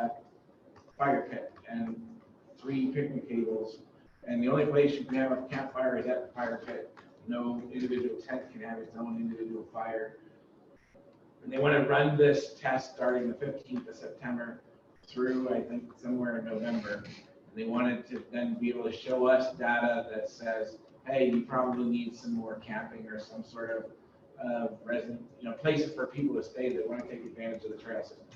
fire pit and 3 picnic tables. And the only place you can have a campfire is at the fire pit. No individual tent can have its own individual fire. And they want to run this test starting the 15th of September through, I think, somewhere in November. And they wanted to then be able to show us data that says, hey, you probably need some more camping or some sort of resident, places for people to stay that want to take advantage of the trail system.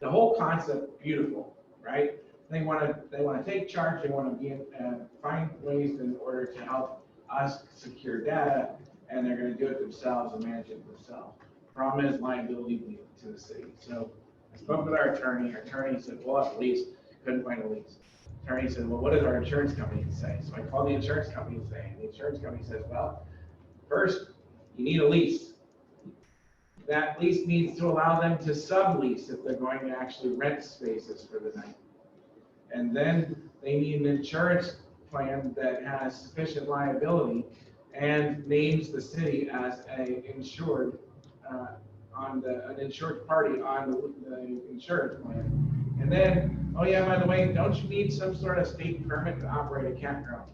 The whole concept, beautiful, right? They want to take charge. They want to find ways in order to help us secure data, and they're going to do it themselves and manage it themselves. Problem is liability to the city. So I spoke with our attorney. Our attorney said, well, at least couldn't find a lease. Attorney said, well, what does our insurance company say? So I called the insurance company and say, the insurance company says, well, first you need a lease. That lease needs to allow them to sublease if they're going to actually rent spaces for the night. And then they need an insurance plan that has sufficient liability and names the city as an insured an insured party on the insurance plan. And then, oh yeah, by the way, don't you need some sort of state permit to operate a campground?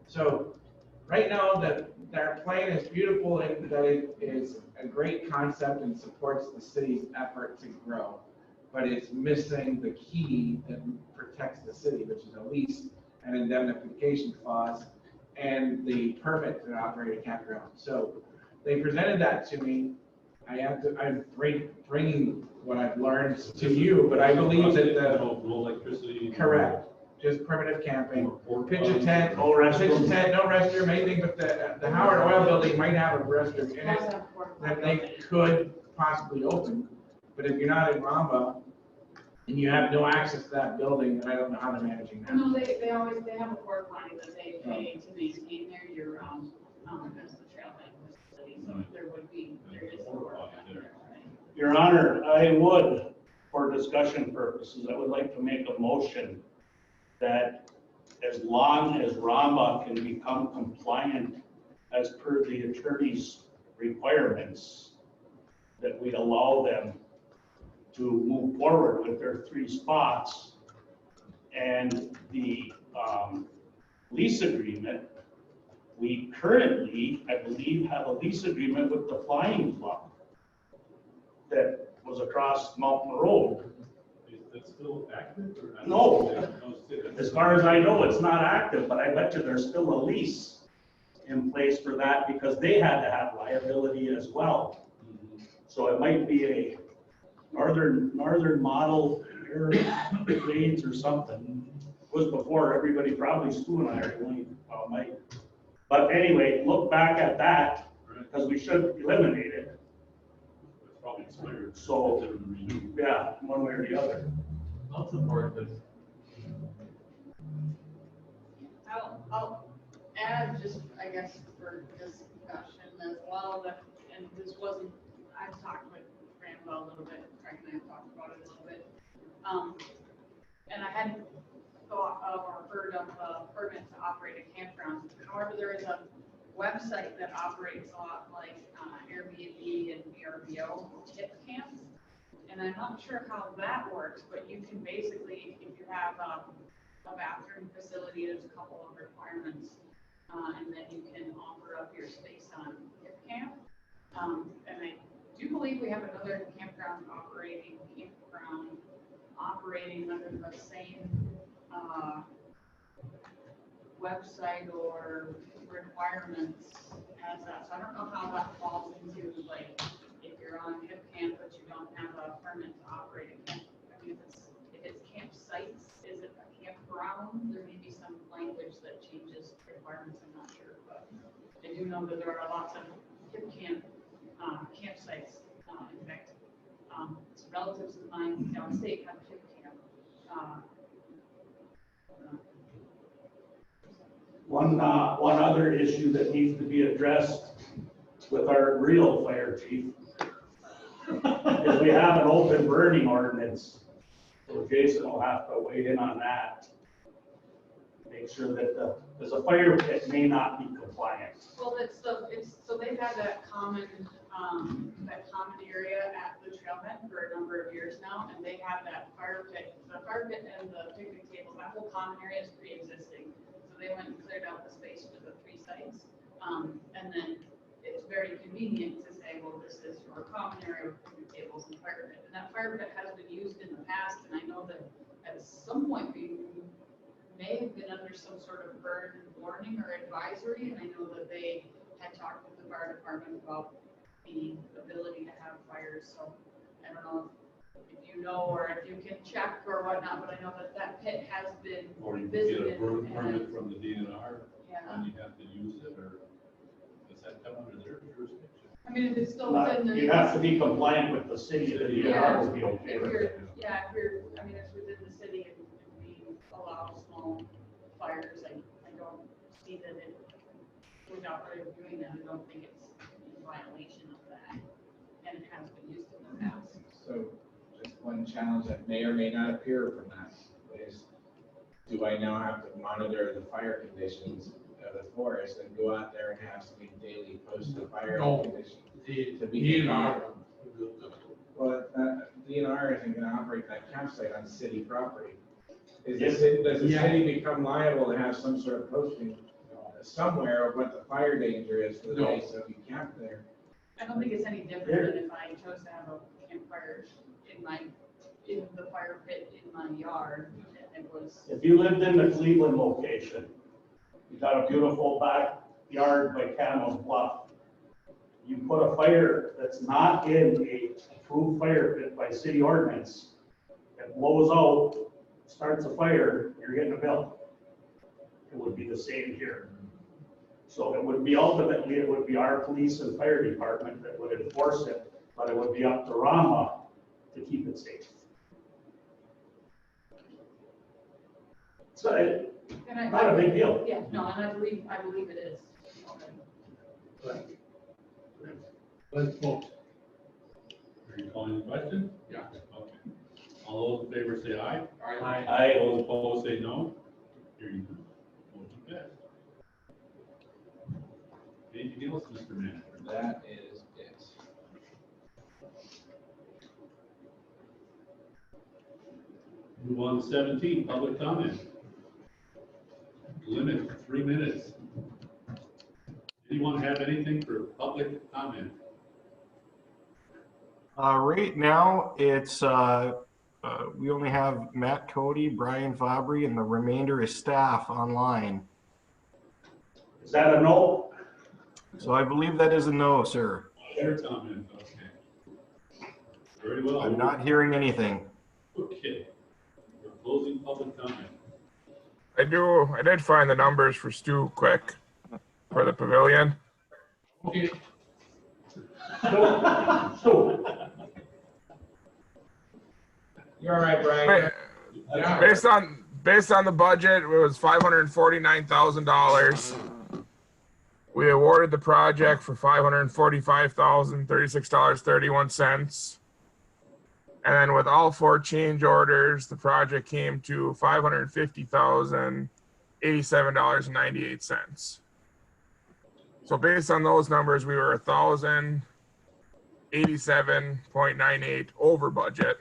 So right now, their plan is beautiful and that it is a great concept and supports the city's effort to grow, but it's missing the key that protects the city, which is a lease, an indemnification clause, and the permit to operate a campground. So they presented that to me. I'm bringing what I've learned to you, but I believe that No electricity. correct, just primitive camping, pitch a tent, No restroom. no restroom, anything, but the Howard Oil Building might have a restroom in it that they could possibly open. But if you're not in Ramba and you have no access to that building, then I don't know how they're managing that. No, they have a porta potty that they pay to maintain there year round, as the trailhead facility, so there is a porta potty there. Your Honor, I would, for discussion purposes, I would like to make a motion that as long as Ramba can become compliant as per the attorney's requirements, that we allow them to move forward with their 3 spots. And the lease agreement, we currently, I believe, have a lease agreement with the Flying Club that was across Mountain Road. Is that still active or not? No. As far as I know, it's not active, but I bet you there's still a lease in place for that because they had to have liability as well. So it might be a northern model grades or something. It was before everybody, probably Stu and I are going, Mike. But anyway, look back at that because we should eliminate it. It's probably expired. So, yeah, one way or the other. I'll support this. I'll add just, I guess, for discussion as well, that, and this wasn't, I've talked with Randall a little bit, Craig and I have talked about it a little bit. And I hadn't thought of or heard of a permit to operate a campground. However, there is a website that operates a lot like Airbnb and VRBO tip camps. And I'm not sure how that works, but you can basically, if you have a bathroom facility, there's a couple of requirements, and then you can offer up your space on tip camp. And I do believe we have another campground operating under the same website or requirements as that. So I don't know how that falls into, like, if you're on hip camp but you don't have a permit to operate a camp. I mean, if it's campsites, is it a campground? There may be some language that changes requirements. I'm not sure, but I do know that there are lots of hip camp campsites. In fact, relatives of mine downstate have a hip camp One other issue that needs to be addressed with our real fire chief is we have an open burning ordinance. So Jason will have to weigh in on that. Make sure that because a fire pit may not be compliant. Well, so they've had that common area at the trailhead for a number of years now, and they have that fire pit. The fire pit and the picnic tables, that whole common area is pre-existing. So they went and cleared out the space for the 3 sites. And then it's very convenient to say, well, this is your common area with picnic tables and fire pit. And that fire pit has been used in the past, and I know that at some point we may have been under some sort of burn warning or advisory, and I know that they had talked with the fire department about the ability to have fires, so I don't know if you know, or if you can check or whatnot, but I know that that pit has been Or you can visited. get a burn and- permit from the DNR, Yeah, and you have to use it, or does that come under their jurisdiction? I mean, if it's still Not- within the. You have to be compliant with the city, the DNR will be okay If with you're, it. yeah, if you're, I mean, it's within the city and we allow small fires, I don't see that it, without really doing that, I don't think it's in violation of that. And it has been used in the past. So just one challenge that may or may not appear from that is, do I now have to monitor the fire conditions of the forest and go out there and have somebody daily post the fire No. conditions? The To be DNR. Well, DNR isn't gonna operate that campsite on city property. Yes. Does the Yeah. city become liable to have some sort of posting somewhere of what the fire danger is for the day, so if you camp there? I don't think it's any different than if I chose to have a campfire in the fire pit in my yard, and it was. If you lived in the Cleveland location, you got a beautiful backyard by Camel's Bluff. You put a fire that's not in a approved fire pit by city ordinance, it blows out, starts a fire, you're getting a bill. It would be the same here. So it would be ultimately, it would be our police and fire department that would enforce it, but it would be up to Rama to keep it safe. So not a big deal. Yeah, no, and I believe it is. Let's vote. Are you calling the question? Yeah. Okay. All those in favor say aye. I, Those opposed say no. Hearing none. Motion passed. Anything else, Mr. Manager? That is it. Move on to 17, public comment. Limit 3 minutes. Anyone have anything for public comment? Right now, it's, we only have Matt Cody, Brian Fabry, and the remainder is staff online. is that a no? So I believe that is a no, sir. Their comment, okay. Very well. I'm not hearing anything. Okay. We're closing public comment. I did find the numbers for Stu quick for the pavilion. Okay, So, You're all right, Brian. yeah, Based on the budget, it was $549,000. We awarded the project for $545,036.31. And then with all 4 change orders, the project came to $550,087.98. So based on those numbers, we were 1,087.98 over budget.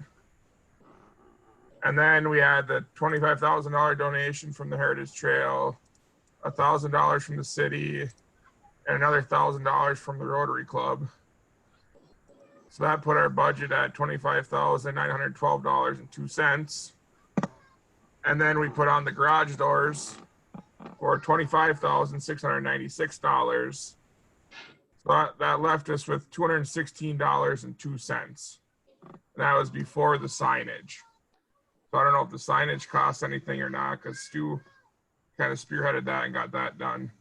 And then we had the $25,000 donation from the Heritage Trail, $1,000 from the city, and another $1,000 from the Rotary Club. So that put our budget at $25,912.02. And then we put on the garage doors for $25,696. So that left us with $216.02. And that was before the signage. So I don't know if the signage costs anything or not, because Stu kind of spearheaded that and got that done.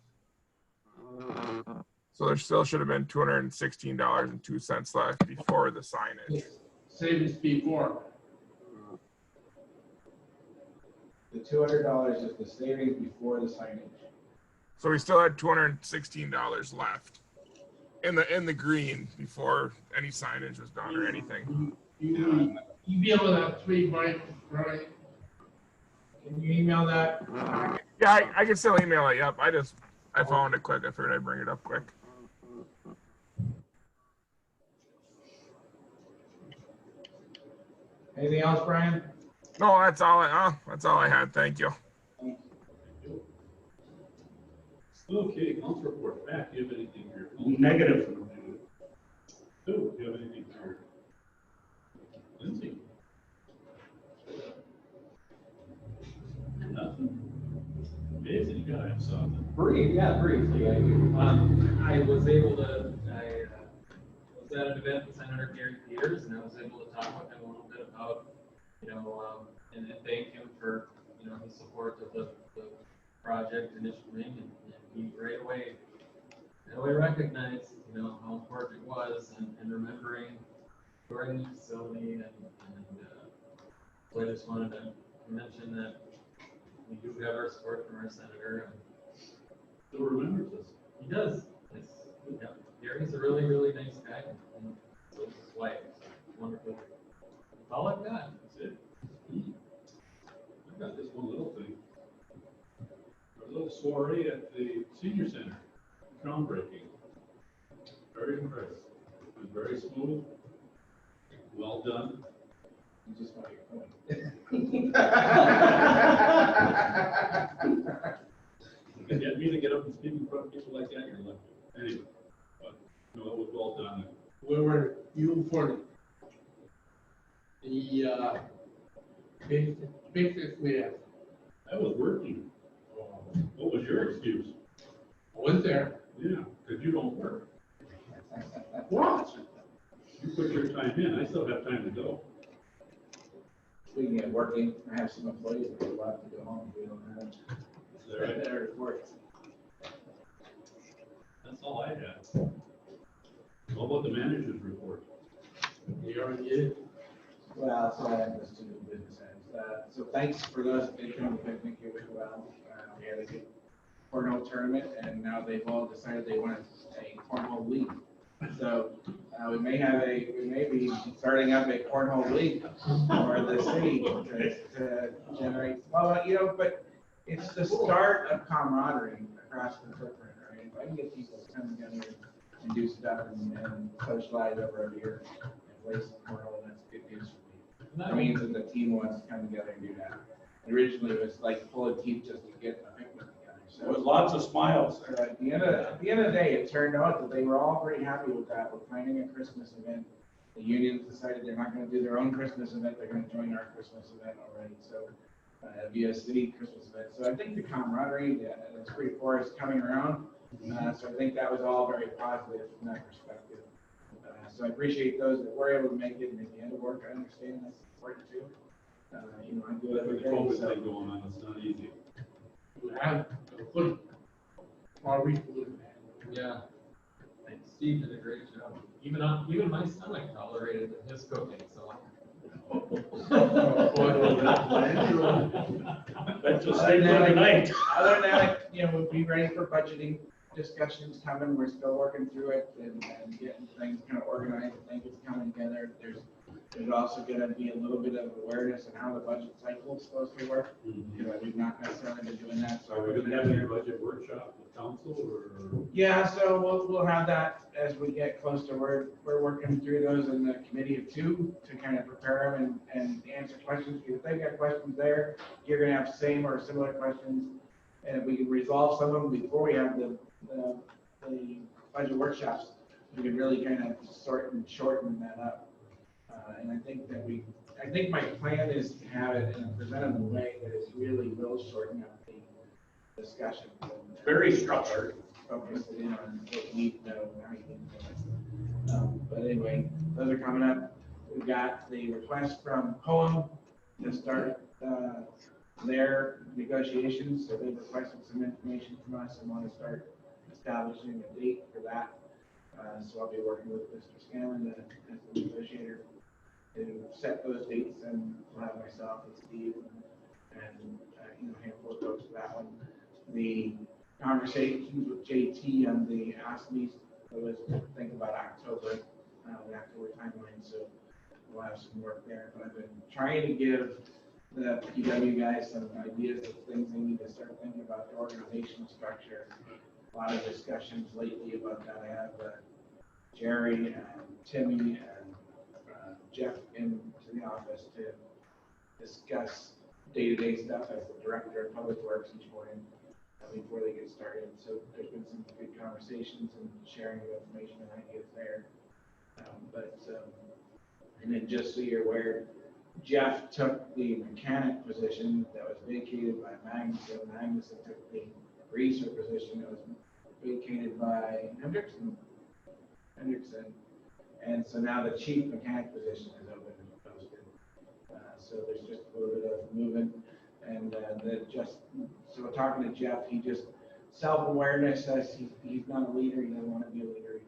So there still should have been $216.02 left before the signage. same as before. The $200 is the savings before the signage. So we still had $216 left in the green before any signage was done or anything. You email that to me, Brian, right? Can you email that? Yeah, I can still email it. Yep. I found it quick. I figured I'd bring it up quick. Anything else, Brian? No, that's all I had. Thank you. Okay, council report back. Do you have anything here? Negative. Sue, do you have anything here? Lindsay? Nothing. Amazing, you gotta have something. Briefly, I do. I was able to, was at an event with Senator Gary Peters, and I was able to talk with him a little bit about, and thank him for, his support of the project in Ishpeming, and he right away recognized, how important it was, and remembering during the facility, and so I just wanted to mention that we do have our support from our senator, and Still remembers us. he does. Yeah, Gary's a really, really nice guy, and so is his wife. Wonderful. That's all I've got. That's it. I've got this one little thing. A little soiree at the senior center. Groundbreaking. Very impressed. It was very smooth. Well done. You just want your point. You get me to get up and speak in front of people like that, you're lucky. Anyway, but, no, it was well done. Where were you for the, basically, I was working. What was your excuse? I went there. Yeah, because you don't work. What? You put your time in. I still have time to go. Speaking of working, I have some employees that are allowed to go home. We don't have. Is that right? Their reports. That's all I had. What about the manager's report? You already did. Well, so I have this to the business ends. So thanks for those that did come to the picnic. It was well. We had a good cornhole tournament, and now they've all decided they want a cornhole league. So we may be starting up a cornhole league for the city to generate. Well, but it's the start of camaraderie across the footprint, right? If I can get people to come together and do stuff and socialize over a beer and play some cornhole, that's good news for me. That means that the team wants to come together and do that. Originally, it was like pulling teeth just to get a picnic together. So With lots of smiles. at the end of the day, it turned out that they were all pretty happy with that. We're planning a Christmas event. The unions decided they're not going to do their own Christmas event. They're going to join our Christmas event already. So it'll be a city Christmas event. So I think the camaraderie, the Street Forest coming around. So I think that was all very positive from that perspective. So I appreciate those that were able to make it and at the end of work. I understand that's important too. I do it every With day. the COVID So. thing going on, it's not easy. You have a good, or Yeah. And Steve did a great job. Even my stomach tolerated his cooking, so. That's just saved every night. Other than that, we'll be ready for budgeting discussions coming. We're still working through it and getting things kind of organized. I think it's coming together. There's also going to be a little bit of awareness on how the budget cycle is supposed to work. We've not necessarily been doing that. So Are we going to have any budget workshop with council or? Yeah, so we'll have that as we get close to we're working through those in the committee of two to kind of prepare them and answer questions. If they've got questions there, you're going to have same or similar questions. And if we can resolve some of them before we have the budget workshops, we can really kind of sort and shorten that up. And I think my plan is to have it and present it in a way that it really will shorten up the discussion. Very structured. Focus in on what you need to know and how you need to know it. But anyway, those are coming up. We've got the request from Poem to start their negotiations. So they've requested some information from us and want to start establishing a date for that. So I'll be working with Mr. Scanlon as the negotiator to set those dates, and we'll have myself and Steve and handful of folks for that one. The conversations with JT on the ASMEs, was to think about October, the October timeline, so we'll have some work there. But I've been trying to give the PW guys some ideas of things they need to start thinking about the organizational structure. A lot of discussions lately about that. I have Jerry and Timmy and Jeff into the office to discuss day-to-day stuff as the director of public works each morning before they get started. So there's been some good conversations and sharing of information and ideas there. And then just so you're aware, Jeff took the mechanic position that was vacated by Magnuson. Magnuson took the greaser position that was vacated by Hendrickson. And so now the chief mechanic position is open and posted. So there's just a little bit of movement. And so we're talking to Jeff, he just, self-awareness says he's not a leader, he doesn't want to be a leader.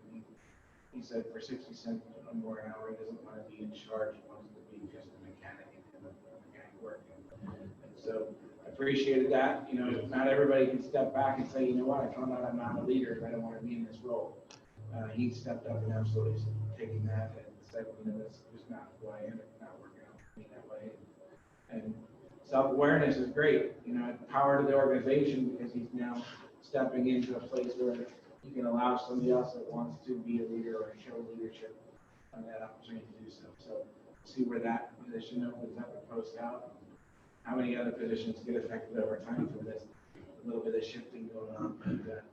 He said for 60 cents or more an hour, he doesn't want to be in charge, he wants to be just a mechanic and a mechanic work. And so I appreciated that. You know, not everybody can step back and say, you know what, I found out I'm not a leader and I don't want to be in this role. He stepped up and absolutely taking that and said, you know, that's just not who I am, it's not working out for me that way. And self-awareness is great, you know, power to the organization because he's now stepping into a place where he can allow somebody else that wants to be a leader or show leadership on that opportunity to do so. So see where that position opens up and post out. How many other positions get affected over time from this? A little bit of shifting going on, but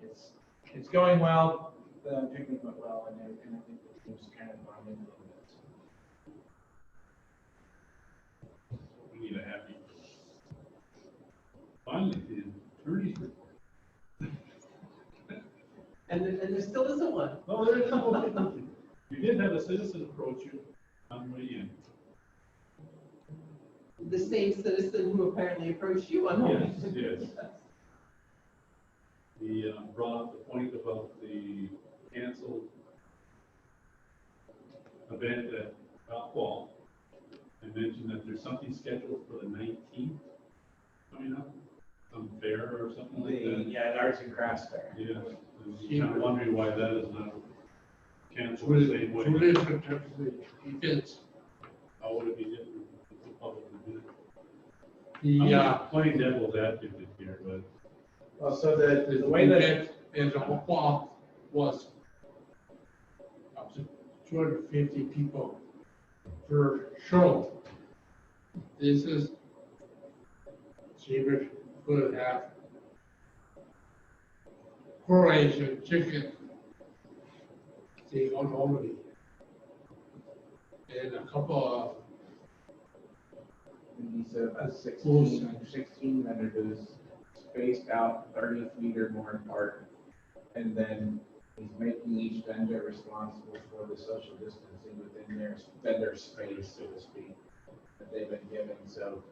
it's going well. The picnic went well, and I think the team's kind of gone in a little bit. So. We need a happy. Finally, the attorney's report. And there still isn't one. Oh, there's a couple of things. You did have a citizen approach you on the way in. The same citizen who apparently approached you on home. Yes. He brought up the point about the canceled event at Fall. I mentioned that there's something scheduled for the 19th coming up, some fair or something like that. Yeah, an arts and crafts fair. Yeah, I'm kind of wondering why that is not canceled What is the same way. what is in terms of the events? How would it be different if the public would do it? The, Playing devil's advocate here, but Well, so the way event that, as a whole was up to 250 people per show. This is, Chamber could have coronation chicken, steak on only, and a couple he said about 16 vendors spaced out 30 feet or more apart. And then he's making each vendor responsible for the social distancing within their vendor space, so to speak, that they've been given. So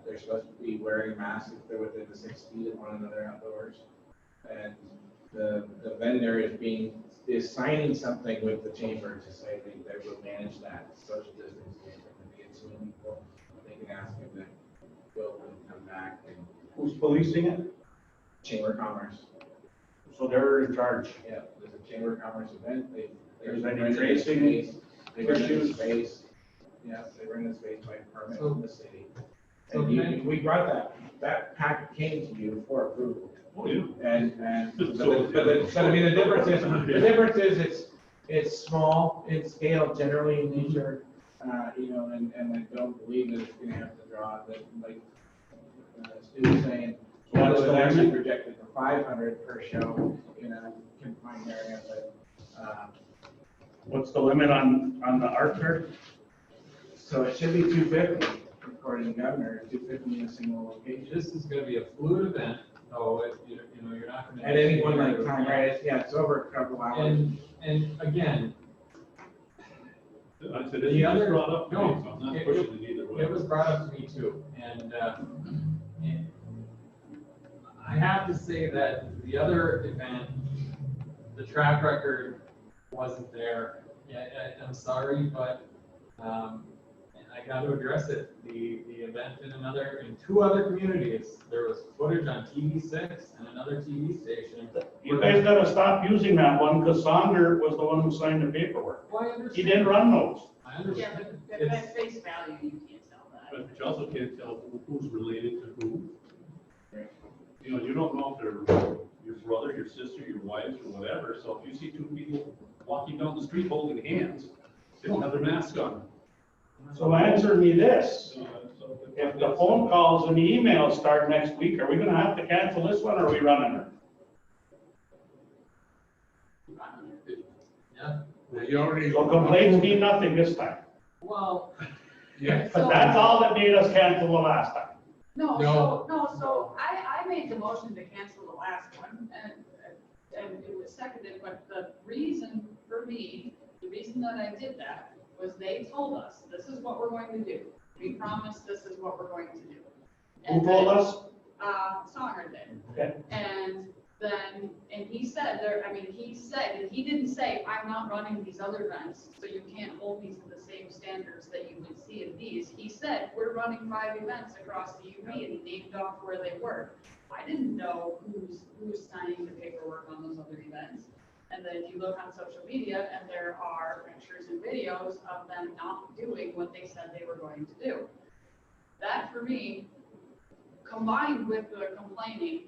they're supposed to be wearing masks if they're within the 6 feet of one another outdoors. And the vendor is signing something with the chamber to say they will manage that social distancing. If they get too many people, they can ask him to go and come back. And Who's policing it? Chamber of Commerce. So they're in charge. Yeah, there's a Chamber of Commerce event. There's any tracing They rent the issues? space. Yeah, they rent the space by permit from the city. So And we brought that packet came to you for approval. oh yeah. And but I mean, the difference is it's small in scale, generally in nature, you know, and I don't believe that it's gonna have to draw that, like, Stu was saying, one was actually projected for 500 per show in a confined area, but, What's the limit on the art fair? so it should be 250, according to the governor, 250 in a single location. This is gonna be a fluid event, so you know, you're not gonna. At any one like time, right? It's over a couple hours. And again, I said, the other, brought up to me, no, so I'm not it pushing it either way. was brought up to me too, and I have to say that the other event, the track record wasn't there. Yeah, I'm sorry, but I got to address it. The event in two other communities, there was footage on TV6 and another TV station. You guys gotta stop using that one, because Sonder was the one who signed the paperwork. Well, I He understand. didn't run those. I Yeah, understand. but It's- at face value, you can't tell that. But you also can't tell who's related to who. You know, you don't know if they're your brother, your sister, your wife, or whatever. So if you see two people walking down the street holding hands, they don't have their mask on. So answer me this, So if the phone calls and the emails start next week, are we gonna have to cancel this one, or are we running it? Yeah. Well, you already. So complaints mean nothing this time, Well, Yeah. because that's all that made us cancel the last time. So I made the motion to cancel the last one, and it was seconded, but the reason for me, the reason that I did that was they told us, this is what we're going to do. We promised this is what we're going to do. Who And told then, us? Songer did. Okay. And then, and he said there, I mean, he said, and he didn't say, I'm not running these other events, so you can't hold me to the same standards that you would see in these. He said, we're running 5 events across the UP, and he named off where they were. I didn't know who's signing the paperwork on those other events. And then if you look on social media, and there are pictures and videos of them not doing what they said they were going to do. That, for me, combined with the complaining,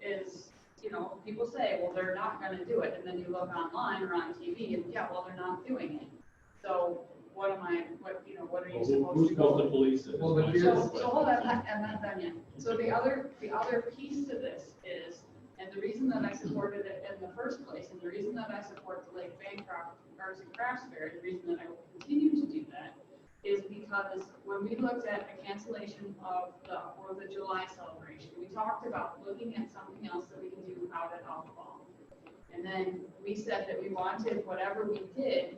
is, you know, people say, well, they're not gonna do it, and then you look online or on TV, and yeah, well, they're not doing it. So what are you Who's supposed to supposed to go? police it? Well, but Is my here's- So question. hold on, I'm not done yet. So the other piece to this is, and the reason that I supported it in the first place, and the reason that I support the Lake Bancroft Arts and Crafts Fair, and the reason that I will continue to do that, is because when we looked at a cancellation of the 4th of July celebration, we talked about looking at something else that we can do out at Alcohol. And then we said that we wanted whatever we did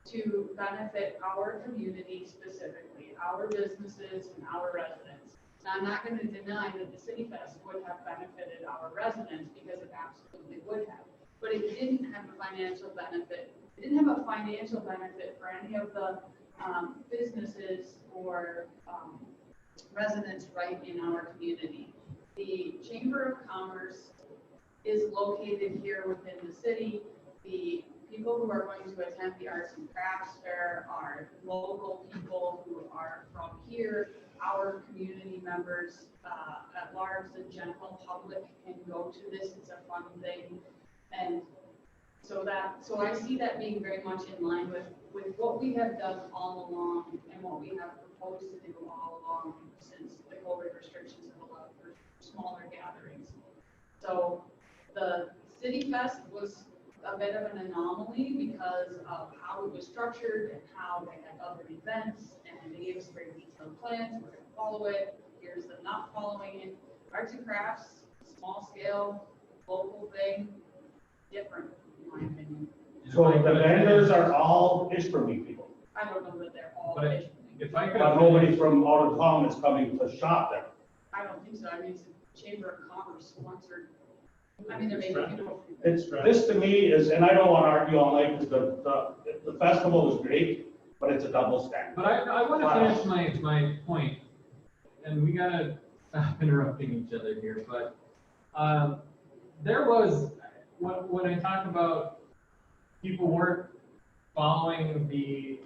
to benefit our community specifically, our businesses and our residents. Now, I'm not gonna deny that the City Fest would have benefited our residents, because it absolutely would have. But it didn't have a financial benefit. It didn't have a financial benefit for any of the businesses or residents right in our community. The Chamber of Commerce is located here within the city. The people who are going to attend the Arts and Crafts Fair are local people who are from here. Our community members at large, the general public can go to this. It's a fun thing. And so I see that being very much in line with what we have done all along and what we have proposed to do all along since the COVID restrictions have allowed for smaller gatherings. So the City Fest was a bit of an anomaly because of how it was structured and how they had other events, and they gave us very detailed plans. We're going to follow it. Here's them not following it. Arts and crafts, small scale, local thing, different, in my opinion. So the vendors are all Ishpeming people, I don't know that they're all. But Ishpeming. if I could. but nobody from out of town is coming to shop there. I don't think so. I mean, it's a Chamber of Commerce sponsored. I mean, there may be people. This to me is, and I don't want to argue all night, because the festival is great, but it's a double standard. But I want to finish my point, and we gotta stop interrupting each other here, but, there was, when I talk about people weren't following the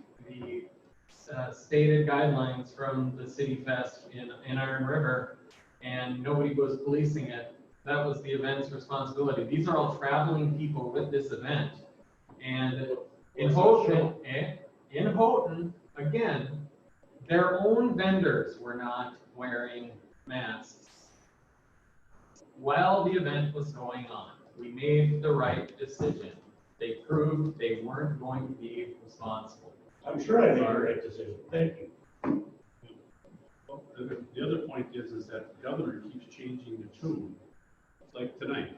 stated guidelines from the City Fest in Iron River, and nobody was policing it, that was the event's responsibility. These are all traveling people with this event. And in Houghton, again, their own vendors were not wearing masks while the event was going on. We made the right decision. They proved they weren't going to be responsible. I'm sure I made the right decision. Thank you. Well, the other point is that the governor keeps changing the tune. It's like tonight.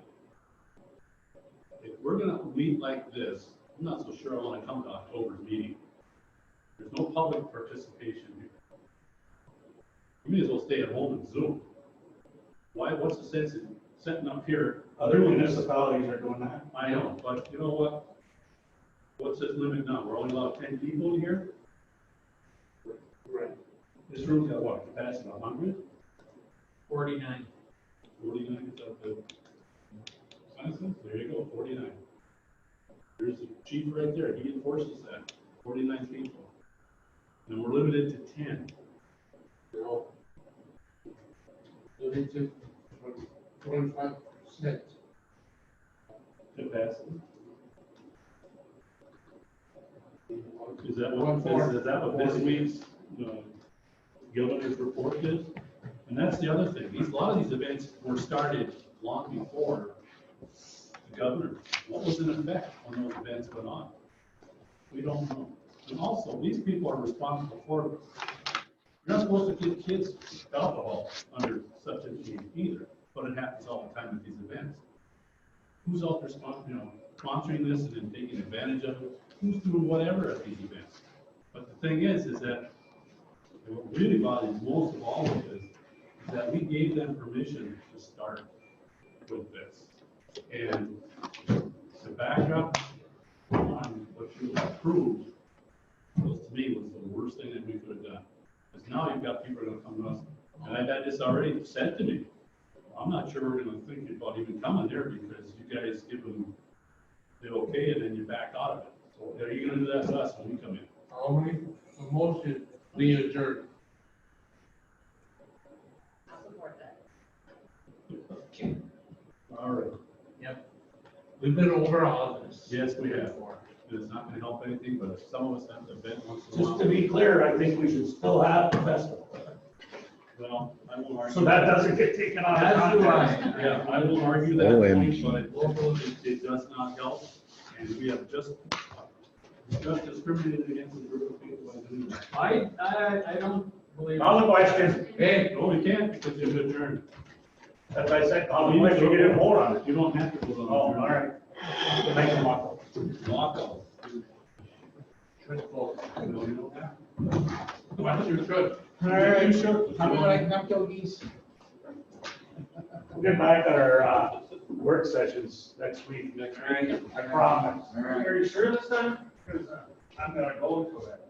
If we're gonna meet like this, I'm not so sure I wanna come to October's meeting. There's no public participation here. You may as well stay at home and Zoom. Why, what's the sense in sitting up here? Other municipalities are doing that. I know, but you know what? What's the limit now? We're only allowed 10 people here? Right. This room's got what, capacity, 100? 49. 49 is up to. There you go, 49. There's the chief right there, he enforces that, 49 people. And we're limited to 10. No. Limited to 25%. Capacity. Is that what this week's governor's report is? And that's the other thing, a lot of these events were started long before the governor. What was in effect when those events went on? We don't know. And also, these people are responsible for it. You're not supposed to give kids alcohol under such a regime either, but it happens all the time at these events. Who's out there sponsoring this and then taking advantage of it? Who's doing whatever at these events? But the thing is that what really bothers most of all of this is that we gave them permission to start with this. And to back up on what you approved, was to me was the worst thing that we could have done. Because now you've got people that are gonna come to us, and I've had this already said to me. I'm not sure we're gonna think about even coming there because you guys give them the okay and then you back out of it. So are you gonna do that to us when we come in? I'll make a motion, we adjourn. I'll support that. All right. Yep. We've been over all of this. Yes, we have. It's not gonna help anything, but if some of us have to vent once in a Just to while. be clear, I think we should still have the festival. Well, I will argue. So that doesn't get taken out of As do context. I. Yeah, I will argue that OMG. point, but it does not help. And we have just discriminated against a group of people by doing that. I don't believe. Call the question. Hey, no, we can't because you're adjourned. As I said, call the question, you didn't vote on it. You don't have to vote Oh, on it. all right. Make a walk. Lockout. Should vote. No, you don't have to. Well, you should. All right, sure. How about I come to these? We'll get back at our, work sessions next week. Next I promise. All right. Are you sure this time? Because I'm gonna go to it.